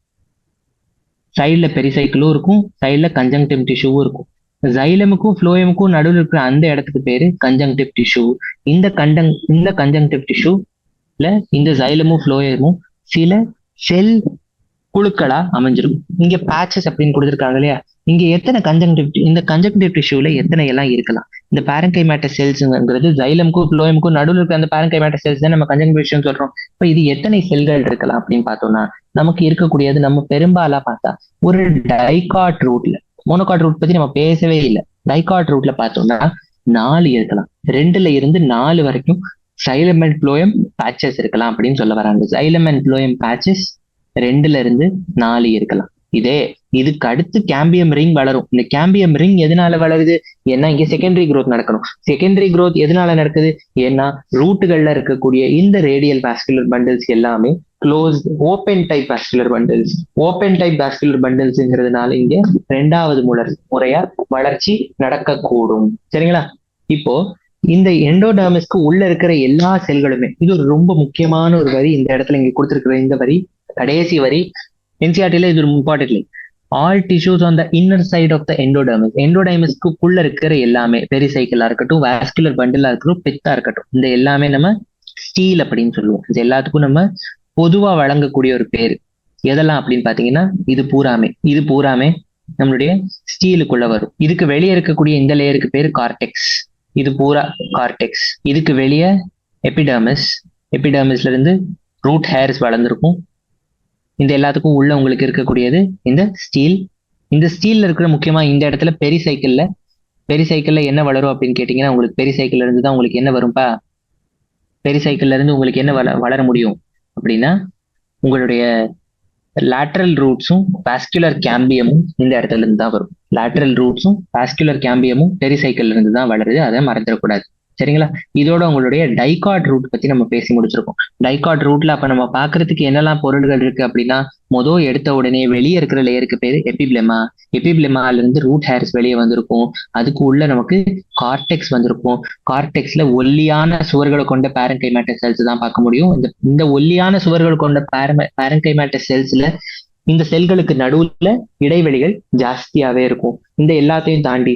சைட்ல பெரிசைக்கிளும் இருக்கும், சைட்ல கன்ஜங்டிவ் டிஷ்யூவும் இருக்கும். சைலமுக்கும் ஃப்ளோயமுக்கும் நடுவில் இருக்கிற அந்த இடத்துக்கு பேரு கன்ஜங்டிவ் டிஷ்யூ. இந்த கன்ஜங்டிவ் டிஷ்யூல இந்த சைலமும் ஃப்ளோயமும் சில செல் குழுக்களா அமைஞ்சிருக்கும். இங்க பேச்சஸ் அப்படின்னு கொடுத்துருக்காங்க இல்லையா? இங்க எத்தனை இந்த கன்ஜங்டிவ் டிஷ்யூல எத்தனை எல்லாம் இருக்கலாம்? இந்த பேரங்கைமேட்டஸ் செல்ஸ்ங்கிறது சைலமுக்கும் ஃப்ளோயமுக்கும் நடுவில் இருக்கிற அந்த பேரங்கைமேட்டஸ் செல்ஸ் தான் நம்ம கன்ஜங்டிவ் டிஷ்யூன்னு சொல்றோம். இப்ப இது எத்தனை செல்கள் இருக்கலாம் அப்படின்னு பார்த்தோம்னா நமக்கு இருக்கக்கூடியது, நம்ம பெரும்பாலா பார்த்தா ஒரு டைகாட் ரூட்ல, மோனோகாட் ரூட் பத்தி நம்ம பேசவே இல்லை. டைகாட் ரூட்ல பார்த்தோம்னா 4 இருக்கலாம். 2ல இருந்து 4 வரைக்கும் சைலம் அண்ட் ஃப்ளோயம் பேச்சஸ் இருக்கலாம் அப்படின்னு சொல்ல வராங்க. சைலம் அண்ட் ஃப்ளோயம் பேச்சஸ் 2ல இருந்து 4 இருக்கலாம். இதுக்கு அடுத்து கேம்பியம் ரிங் வளரும். இந்த கேம்பியம் ரிங் எதனால வளருது? ஏன்னா இங்க செகண்டரி growth நடக்கணும். செகண்டரி growth எதனால நடக்குது? ஏன்னா ரூட்டுகள்ல இருக்கக்கூடிய இந்த ரேடியல் வாஸ்குலர் பண்டில்ஸ் எல்லாமே closed open type vascular bundles. Open type vascular பண்டில்ஸ்ங்கிறதுனால இங்க 2வது முறையா வளர்ச்சி நடக்கக்கூடும். சரிங்களா? இப்போ இந்த எண்டோடர்மிஸ்க்கு உள்ள இருக்கிற எல்லா செல்களுமே, இது ஒரு ரொம்ப முக்கியமான ஒரு வரி இந்த இடத்துல இங்க கொடுத்திருக்கிற இந்த வரி, கடைசி வரி. என்சிஆர்டில இது ஒரு important link. All tissues on the inner side of the எண்டோடர்மிஸ்க்குள்ள இருக்கிற எல்லாமே, பெரிசைக்கிளா இருக்கட்டும், வாஸ்குலர் பண்டிலா இருக்கட்டும், பித்தா இருக்கட்டும், இந்த எல்லாமே நம்ம ஸ்டீல் அப்படின்னு சொல்லுவோம். இது எல்லாத்துக்கும் நம்ம பொதுவா வழங்கக்கூடிய ஒரு பேரு. எதெல்லாம் அப்படின்னு பாத்தீங்கன்னா இது பூராமே நம்மளுடைய ஸ்டீலுக்குள்ள வரும். இதுக்கு வெளியே இருக்கக்கூடிய இந்த லேயருக்கு பேரு கார்டெக்ஸ். இது பூரா கார்டெக்ஸ். இதுக்கு வெளியே எபிடர்மிஸ்ல இருந்து ரூட் ஹேர்ஸ் வளர்ந்துருக்கும். இந்த எல்லாத்துக்கும் உள்ள உங்களுக்கு இருக்கக்கூடியது இந்த ஸ்டீல். இந்த ஸ்டீல்ல இருக்கிற முக்கியமா இந்த இடத்துல பெரிசைக்கிள்ல என்ன வளரும் அப்படின்னு கேட்டீங்கன்னா உங்களுக்கு பெரிசைக்கிள்ல இருந்து தான் உங்களுக்கு என்ன வரும்பா? பெரிசைக்கிள்ல இருந்து உங்களுக்கு என்ன வளர முடியும் அப்படின்னா உங்களுடைய லேட்டரல் ரூட்ஸும் வாஸ்குலர் கேம்பியமும் இந்த இடத்துல இருந்து தான் வரும். லேட்டரல் ரூட்ஸும் வாஸ்குலர் கேம்பியமும் பெரிசைக்கிள்ல இருந்து தான் வளருது, அதை மறந்துடக்கூடாது. சரிங்களா? இதோட உங்களுடைய டைகாட் ரூட் பத்தி நம்ம பேசி முடிச்சிருக்கோம். டைகாட் ரூட்ல அப்ப நம்ம பாக்குறதுக்கு என்னெல்லாம் பொருள்கள் இருக்கு அப்படின்னா, எடுத்த உடனே வெளியே இருக்கிற லேயருக்கு பேரு எபிப்ளெமா. எபிப்ளெமால இருந்து ரூட் ஹேர்ஸ் வெளியே வந்திருக்கும். அதுக்கு உள்ள நமக்கு கார்டெக்ஸ் வந்திருக்கும். கார்டெக்ஸ்ல ஒல்லியான சுவர்களை கொண்ட பேரன்கைமேட்டஸ் செல்ஸ் தான் பார்க்க முடியும். இந்த ஒல்லியான சுவர்கள் கொண்ட பேரன்கைமேட்டஸ் செல்ஸ்ல இந்த செல்களுக்கு நடுவுல இடைவெளிகள் ஜாஸ்தியாவே இருக்கும். இந்த எல்லாத்தையும் தாண்டி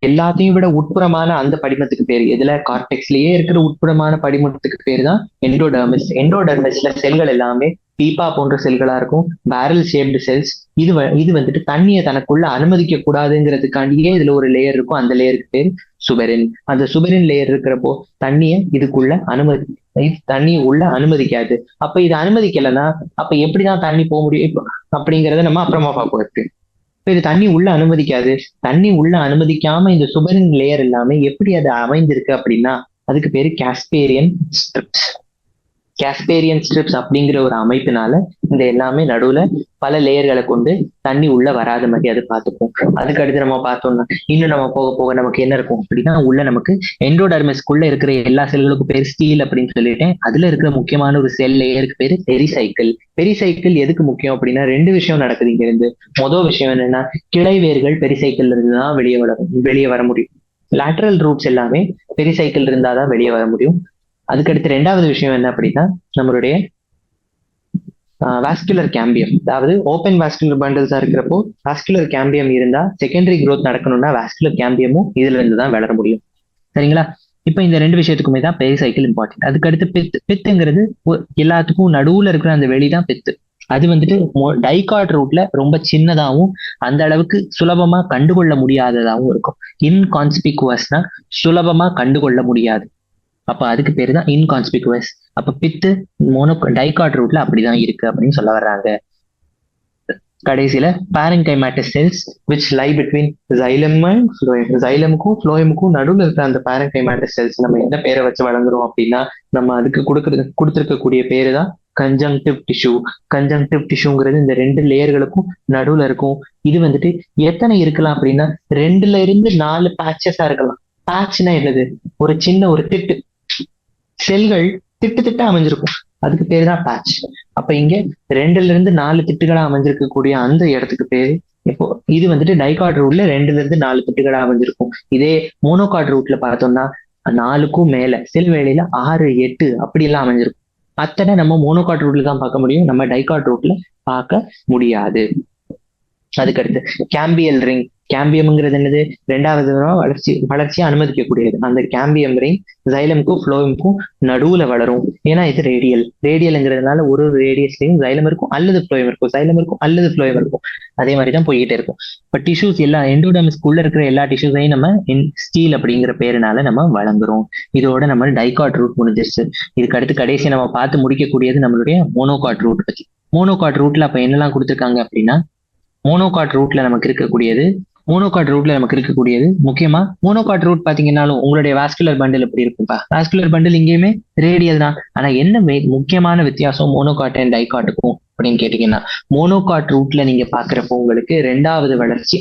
எல்லாத்தையும் விட உட்புறமான அந்த படிமத்துக்கு பேரு எதுல? கார்டெக்ஸ்லயே இருக்கிற உட்புறமான படிமத்துக்கு பேரு தான் எண்டோடெர்மிஸ். எண்டோடெர்மிஸ்ல செல்கள் எல்லாமே பீப்பா போன்ற செல்களா இருக்கும், பேரல் ஷேப்டு செல்ஸ். இது வந்துட்டு தண்ணியை தனக்குள்ள அனுமதிக்க கூடாதுங்கிறதுக்காண்டியே இதுல ஒரு லேயர் இருக்கும். அந்த லேயருக்கு பேர் சுபெரின். அந்த சுபெரின் லேயர் இருக்கிறப்போ தண்ணியை இதுக்குள்ள தண்ணி உள்ள அனுமதிக்காது. அப்ப இது அனுமதிக்கலைன்னா அப்ப எப்படிதான் தண்ணி போக முடியும் அப்படிங்கிறத நம்ம அப்புறமா பார்ப்போம். இது தண்ணி உள்ள அனுமதிக்காது. தண்ணி உள்ள அனுமதிக்காம இந்த சுபரின் லேயர் எல்லாமே எப்படி அது அமைந்திருக்கு அப்படின்னா அதுக்கு பேரு காஸ்பேரியன் ஸ்ட்ரிப்ஸ். காஸ்பேரியன் ஸ்ட்ரிப்ஸ் அப்படிங்கிற ஒரு அமைப்பினால இந்த எல்லாமே நடுவுல பல லேயர்களை கொண்டு தண்ணி உள்ள வராத மாதிரி அது பார்த்துப்போம். அதுக்கு அடுத்து நம்ம பார்த்தோம்னா இன்னும் நம்ம போக போக நமக்கு என்ன இருக்கும் அப்படின்னா, உள்ள நமக்கு எண்டோடெர்மிஸ்க்குள்ள இருக்கிற எல்லா செல்களுக்கும் பேர் ஸ்டீல் அப்படின்னு சொல்லிட்டேன். அதுல இருக்கிற முக்கியமான ஒரு செல் லேயருக்கு பேரு பெரிசைக்கிள். பெரிசைக்கிள் எதுக்கு முக்கியம் அப்படின்னா, ரெண்டு விஷயம் நடக்குது இங்க இருந்து. முதல் விஷயம் என்னன்னா, கிளை வேர்கள் பெரிசைக்கிள் இருந்துதான் வெளியே வர முடியும். லேட்டரல் ரூட்ஸ் எல்லாமே பெரிசைக்கிள் இருந்தாதான் வெளியே வர முடியும். அதுக்கடுத்து ரெண்டாவது விஷயம் என்ன அப்படின்னா, நம்மளுடைய வாஸ்குலர் கேம்பியம், அதாவது ஓப்பன் வாஸ்குலர் பண்டல்ஸா இருக்கிறப்போ வாஸ்குலர் கேம்பியம் இருந்தா செகண்டரி growth நடக்கணும்னா வாஸ்குலர் கேம்பியமும் இதுல இருந்து தான் வளர முடியும். சரிங்களா? இப்ப இந்த ரெண்டு விஷயத்துக்குமே தான் பெரிசைக்கிள் இம்பார்ட்டன்ட். அதுக்கடுத்து பித்துங்கிறது எல்லாத்துக்கும் நடுவுல இருக்கிற அந்த வெளிதான் பித்து. அது வந்துட்டு டைகாட் ரூட்ல ரொம்ப சின்னதாகவும் அந்த அளவுக்கு சுலபமா கண்டுகொள்ள முடியாததாகவும் இருக்கும். இன்கான்ஸ்பிகுவஸ்னா சுலபமா கண்டுகொள்ள முடியாது. அப்ப அதுக்கு பேரு தான் இன்கான்ஸ்பிகுவஸ். அப்ப பித்து டைகாட் ரூட்ல அப்படிதான் இருக்கு அப்படின்னு சொல்ல வர்றாங்க. கடைசியில parenchymatous cells which lie between xylem and phloem. xylemக்கும் phloemக்கும் நடுவில் இருக்கிற அந்த பேரன்கைமேட்டஸ் செல்ஸ் நம்ம என்ன பேரை வச்சு வழங்குறோம் அப்படின்னா, நம்ம அதுக்கு கொடுத்திருக்கக்கூடிய பேரு தான் கன்ஜங்டிவ் டிஷ்யூ. கன்ஜங்டிவ் டிஷ்யூங்கிறது இந்த ரெண்டு லேயர்களுக்கும் நடுவுல இருக்கும். இது வந்துட்டு எத்தனை இருக்கலாம் அப்படின்னா 2 to 4 பேட்சஸா இருக்கலாம். பேட்ச்னா என்னது? ஒரு சின்ன ஒரு திட்டு, செல்கள் திட்டா அமைஞ்சிருக்கும், அதுக்கு பேரு தான் பேட்ச். அப்ப இங்க 2 to 4 திட்டுகளா அமைஞ்சிருக்கக்கூடிய அந்த இடத்துக்கு பேரு இப்போ இது வந்துட்டு டைகாட் ரூட்ல 2 to 4 திட்டுகளா அமைஞ்சிருக்கும். இதே மோனோகாட் ரூட்ல பார்த்தோம்னா 4க்கும் மேல, சில வேளையில 6, 8 அப்படி எல்லாம் அமைஞ்சிருக்கும். அத்தனை நம்ம மோனோகாட் ரூட்ல தான் பார்க்க முடியும், நம்ம டைகாட் ரூட்ல பார்க்க முடியாது. அதுக்கடுத்து கேம்பியல் ரிங். கேம்பியம்ங்கிறது என்னது? 2வது வளர்ச்சியை அனுமதிக்கக்கூடியது. அந்த கேம்பியம் ரிங் xylemக்கும் phloemக்கும் நடுவுல வளரும். ஏன்னா இது ரேடியல்ங்கிறதுனால ஒரு ரேடியஸ்லயும் xylem இருக்கும் அல்லது phloem இருக்கும், xylem இருக்கும் அல்லது phloem இருக்கும். அதே மாதிரிதான் போய்கிட்டே இருக்கும். இப்ப டிஷ்யூஸ் எல்லா எண்டோடெர்மிஸ்க்குள்ள இருக்கிற எல்லா டிஷ்யூஸையும் நம்ம ஸ்டீல் அப்படிங்கிற பேருனால நம்ம வழங்குறோம். இதோட நம்ம டைகாட் ரூட் முடிஞ்சிருச்சு. இதுக்கு அடுத்து கடைசி நம்ம பார்த்து முடிக்கக்கூடியது நம்மளுடைய மோனோகாட் ரூட் பத்தி. மோனோகாட் ரூட்ல அப்ப என்னெல்லாம் கொடுத்துருக்காங்க அப்படின்னா, மோனோகாட் ரூட்ல நமக்கு இருக்கக்கூடியது முக்கியமா மோனோகாட் ரூட் பாத்தீங்கன்னாலும் உங்களுடைய வாஸ்குலர் பண்டில் எப்படி இருக்கும்பா? வாஸ்குலர் பண்டில் இங்கேயுமே ரேடியல் தான். ஆனா என்ன முக்கியமான வித்தியாசம் மோனோகாட் அண்ட் டைகாட்டுக்கும் அப்படின்னு கேட்டீங்கன்னா, மோனோகாட் ரூட்ல நீங்க பாக்குறப்போ உங்களுக்கு 2வது வளர்ச்சி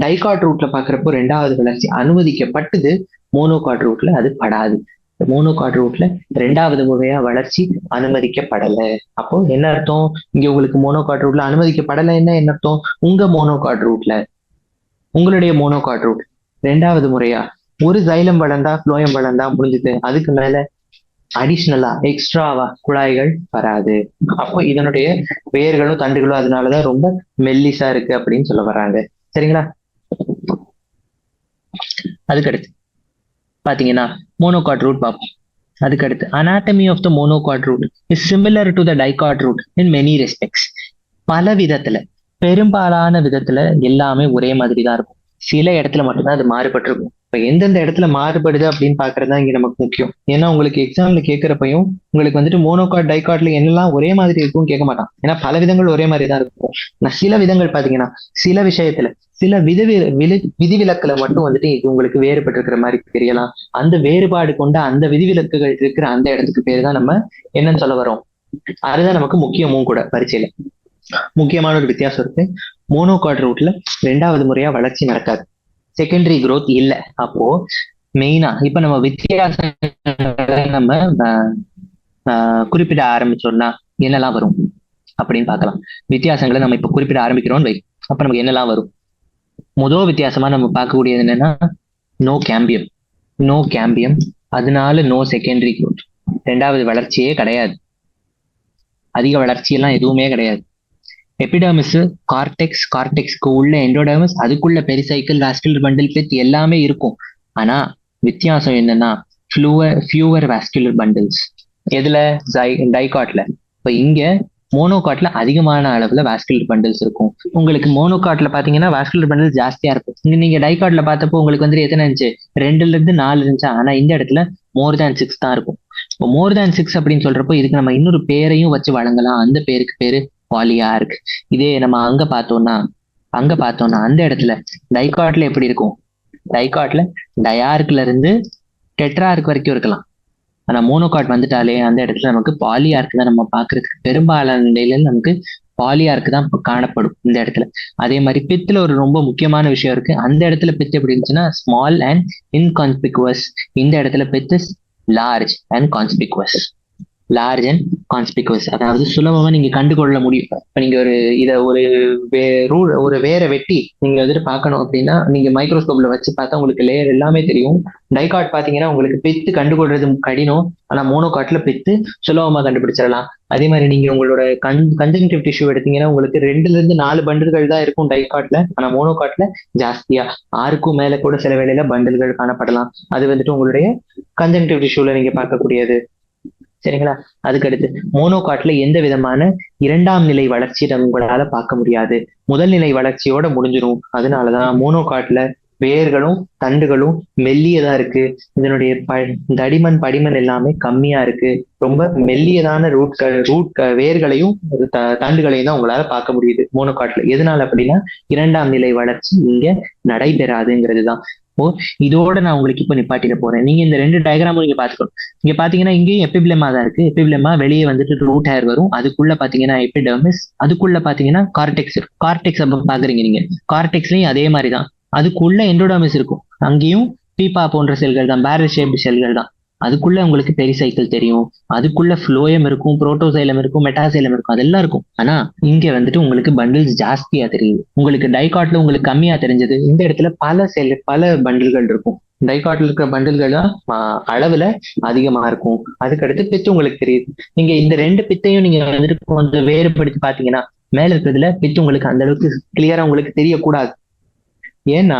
டைகாட் ரூட்ல பாக்குறப்போ 2வது வளர்ச்சி அனுமதிக்கப்பட்டது, மோனோகாட் ரூட்ல அது படாது. மோனோகாட் ரூட்ல 2வது முறையா வளர்ச்சி அனுமதிக்கப்படல. அப்போ என்ன அர்த்தம்? இங்க உங்களுக்கு மோனோகாட் ரூட்ல அனுமதிக்கப்படல என்ன அர்த்தம்? உங்களுடைய மோனோகாட் ரூட் 2வது முறையா ஒரு xylem வளர்ந்தா phloem வளர்ந்தா முடிஞ்சது. அதுக்கு மேல அடிஷ்னலா எக்ஸ்ட்ராவா குழாய்கள் வராது. அப்போ இதனுடைய வேர்களும் தண்டுகளும் அதனாலதான் ரொம்ப மெல்லிசா இருக்கு அப்படின்னு சொல்ல வர்றாங்க. சரிங்களா? அதுக்கடுத்து பாத்தீங்கன்னா மோனோகாட் ரூட் பார்ப்போம். அதுக்கடுத்து anatomy of the monocot root is similar to the dicot root in many respects. பல விதத்துல, பெரும்பாலான விதத்துல எல்லாமே ஒரே மாதிரி தான் இருக்கும். சில இடத்துல மட்டும்தான் அது மாறுபட்டிருக்கும். இப்ப எந்தெந்த இடத்துல மாறுபடுது அப்படின்னு பாக்குறது தான் இங்க நமக்கு முக்கியம். ஏன்னா உங்களுக்கு எக்ஸாம்ல கேட்கறப்பையும் உங்களுக்கு வந்துட்டு மோனோகாட் டைகாட்ல என்னெல்லாம் ஒரே மாதிரி இருக்கும்னு கேட்க மாட்டான். ஏன்னா பல விதங்கள் ஒரே மாதிரி தான் இருக்கும். ஆனா சில விதங்கள் பாத்தீங்கன்னா சில விஷயத்துல சில விதிவிலக்குல மட்டும் வந்துட்டு இது உங்களுக்கு வேறுபட்டு இருக்கிற மாதிரி தெரியலாம். அந்த வேறுபாடு கொண்ட அந்த விதிவிலக்குகள் இருக்கிற அந்த இடத்துக்கு பேரு தான் நம்ம என்னன்னு சொல்ல வரோம். அதுதான் நமக்கு முக்கியமும் கூட பரீட்சையில. முக்கியமான ஒரு வித்தியாசம் இருக்கு. மோனோகாட் ரூட்ல 2வது முறையா வளர்ச்சி நடக்காது, செகண்டரி growth இல்ல. அப்போ மெயினா இப்ப நம்ம வித்தியாசங்களை நம்ம குறிப்பிட ஆரம்பிச்சோம்னா என்னெல்லாம் வரும் அப்படின்னு பார்க்கலாம். வித்தியாசங்களை நம்ம இப்ப குறிப்பிட ஆரம்பிக்கிறோம் வை, அப்ப நமக்கு என்னெல்லாம் வரும். முதல் வித்தியாசமா நம்ம பார்க்கக்கூடியது என்னன்னா நோ கேம்பியம். நோ கேம்பியம், அதனால நோ செகண்டரி growth. 2வது வளர்ச்சியே கிடையாது, அதிக வளர்ச்சி எல்லாம் எதுவுமே கிடையாது. எபிடர்மிஸ், கார்டெக்ஸ்க்கு உள்ள எண்டோடர்மிஸ், அதுக்குள்ள பெரிசைக்கிள், வாஸ்குலர் பண்டில், பித் எல்லாமே இருக்கும். ஆனா வித்தியாசம் என்னன்னா ஃபியூவர் வாஸ்குலர் பண்டில்ஸ். எதுல? டைகாட்ல. இப்ப இங்க மோனோகாட்ல அதிகமான அளவுல வாஸ்குலர் பண்டில்ஸ் இருக்கும். உங்களுக்கு மோனோகாட்ல பாத்தீங்கன்னா வாஸ்குலர் பண்டில்ஸ் ஜாஸ்தியா இருக்கும். இங்க நீங்க டைகாட்ல பார்த்தப்போ உங்களுக்கு வந்து எத்தனை இருந்துச்சு? 2ல இருந்து 4 இருந்துச்சா? ஆனா இந்த இடத்துல மோர் தேன் 6 தான் இருக்கும். இப்போ மோர் தேன் 6 அப்படின்னு சொல்றப்போ இதுக்கு நம்ம இன்னொரு பேரையும் வச்சு வழங்கலாம். அந்த பேருக்கு பேரு பாலியார்க். இதே நம்ம அங்க பார்த்தோம்னா அந்த இடத்துல டைகாட்ல எப்படி இருக்கும்? டைகாட்ல டயார்க்ல இருந்து டெட்ரார்க் வரைக்கும் இருக்கலாம். ஆனா மோனோகாட் வந்துட்டாலே அந்த இடத்துல நமக்கு பாலியார்க் தான் நம்ம பாக்குறதுக்கு பெரும்பாலான நிலையில நமக்கு பாலியார்க் தான் காணப்படும் இந்த இடத்துல. அதே மாதிரி பித்துல ஒரு ரொம்ப முக்கியமான விஷயம் இருக்கு. அந்த இடத்துல பித்து எப்படி இருந்துச்சுன்னா ஸ்மால் அண்ட் இன்கான்ஸ்பிகுவஸ். இந்த இடத்துல பித்து லார்ஜ் அண்ட் கான்ஸ்பிகுவஸ். லார்ஜ் அண்ட் கான்ஸ்பிகுவஸ், அதாவது சுலபமா நீங்க கண்டுகொள்ள முடியும். இப்ப நீங்க ஒரு வேற வெட்டி நீங்க வந்துட்டு பார்க்கணும் அப்படின்னா நீங்க மைக்ரோஸ்கோப்ல வச்சு பார்த்தா உங்களுக்கு லேயர் எல்லாமே தெரியும். டைகாட் பாத்தீங்கன்னா உங்களுக்கு பித்து கண்டுகொள்றது கடினம், ஆனா மோனோகாட்ல பித்து சுலபமா கண்டுபிடிச்சிடலாம். அதே மாதிரி நீங்க உங்களோட கன்ஜங்டிவ் டிஷ்யூ எடுத்தீங்கன்னா உங்களுக்கு 2ல இருந்து 4 பண்டில்கள் தான் இருக்கும் டைகாட்ல. ஆனா மோனோகாட்ல ஜாஸ்தியா 6க்கும் மேல கூட சில வேளையில பண்டில்கள் காணப்படலாம். அது வந்துட்டு உங்களுடைய கன்ஜங்டிவ் டிஷ்யூல நீங்க பார்க்கக்கூடியது. சரிங்களா? அதுக்கடுத்து மோனோகாட்ல எந்த விதமான 2ஆம் நிலை வளர்ச்சி உங்களால பார்க்க முடியாது. முதல் நிலை வளர்ச்சியோட முடிஞ்சிடும். அதனாலதான் மோனோகாட்ல வேர்களும் தண்டுகளும் மெல்லியதா இருக்கு. இதனுடைய படிமன் எல்லாமே கம்மியா இருக்கு. ரொம்ப மெல்லியதான வேர்களையும் தண்டுகளையும் தான் உங்களால பார்க்க முடியுது மோனோகாட்ல. எதனால அப்படின்னா 2ஆம் நிலை வளர்ச்சி இங்க நடைபெறாதுங்கிறதுதான். இதோட நான் உங்களுக்கு இப்ப நிப்பாட்டிட போறேன். நீங்க இந்த 2 டயக்ராமும் நீங்க பாத்துக்கணும். இங்க பாத்தீங்கன்னா இங்கேயும் எபிபிளமா தான் இருக்கு. எபிபிளமா வெளியே வந்துட்டு ரூட் ஹேர் வரும். அதுக்குள்ள பாத்தீங்கன்னா எபிடர்மிஸ், அதுக்குள்ள பாத்தீங்கன்னா கார்டெக்ஸ். கார்டெக்ஸ் அப்ப பாக்குறீங்க நீங்க, கார்டெக்ஸ்லயும் அதே மாதிரிதான். அதுக்குள்ள எண்டோடர்மிஸ் இருக்கும். அங்கேயும் பீப்பா போன்ற செல்கள் தான், பேரல் ஷேப்டு செல்கள் தான். அதுக்குள்ள உங்களுக்கு பெரிசைக்கிள் தெரியும், அதுக்குள்ள ஃப்ளோயம் இருக்கும், புரோட்டோசைலம் இருக்கும், மெட்டாசைலம் இருக்கும், அதெல்லாம் இருக்கும். ஆனா இங்க வந்துட்டு உங்களுக்கு பண்டில்ஸ் ஜாஸ்தியா தெரியுது. உங்களுக்கு டைகாட்ல உங்களுக்கு கம்மியா தெரிஞ்சது. இந்த இடத்துல பல பண்டில்கள் இருக்கும். டைகாட்ல இருக்கிற பண்டில்கள் தான் அளவுல அதிகமா இருக்கும். அதுக்கடுத்து பித்து உங்களுக்கு தெரியுது. நீங்க இந்த 2 பித்தையும் நீங்க வந்துட்டு கொஞ்சம் வேறுபடுத்தி பாத்தீங்கன்னா மேல இருக்கிறதுல பித்து உங்களுக்கு அந்த அளவுக்கு கிளியரா உங்களுக்கு தெரியக்கூடாது. ஏன்னா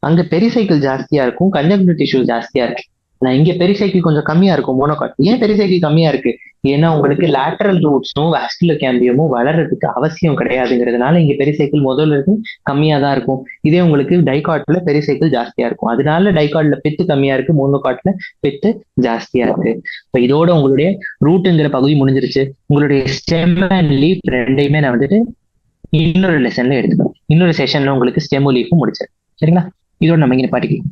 அங்க பெரிசைக்கிள் ஜாஸ்தியா இருக்கும், கன்ஜங்டிவ் டிஷ்யூ ஜாஸ்தியா இருக்கு. நான் இங்க பெரிசைக்கிள் கொஞ்சம் கம்மியா இருக்கும் மோனோகாட். ஏன் பெரிசைக்கிள் கம்மியா இருக்கு? ஏன்னா உங்களுக்கு லேட்டரல் ரூட்ஸும் வாஸ்குலர் கேம்பியமும் வளர்றதுக்கு அவசியம் கிடையாதுங்கிறதுனால இங்க பெரிசைக்கிள் முதல்ல இருக்கு கம்மியா தான் இருக்கும். இதே உங்களுக்கு டைகாட்ல பெரிசைக்கிள் ஜாஸ்தியா இருக்கும். அதனால டைகாட்ல பித்து கம்மியா இருக்கு, மோனோகாட்ல பித்து ஜாஸ்தியா இருக்கு. இப்ப இதோட உங்களுடைய ரூட்டுங்கிற பகுதி முடிஞ்சிருச்சு. உங்களுடைய ஸ்டெம் அண்ட் லீஃப் 2யுமே நான் வந்துட்டு இன்னொரு லெசன்ல எடுத்துக்கிறேன். இன்னொரு செஷன்ல உங்களுக்கு ஸ்டெம் லீஃபும் முடிச்சேன். சரிங்களா? இதோட நம்ம இங்க பாட்டிக்கலாம்.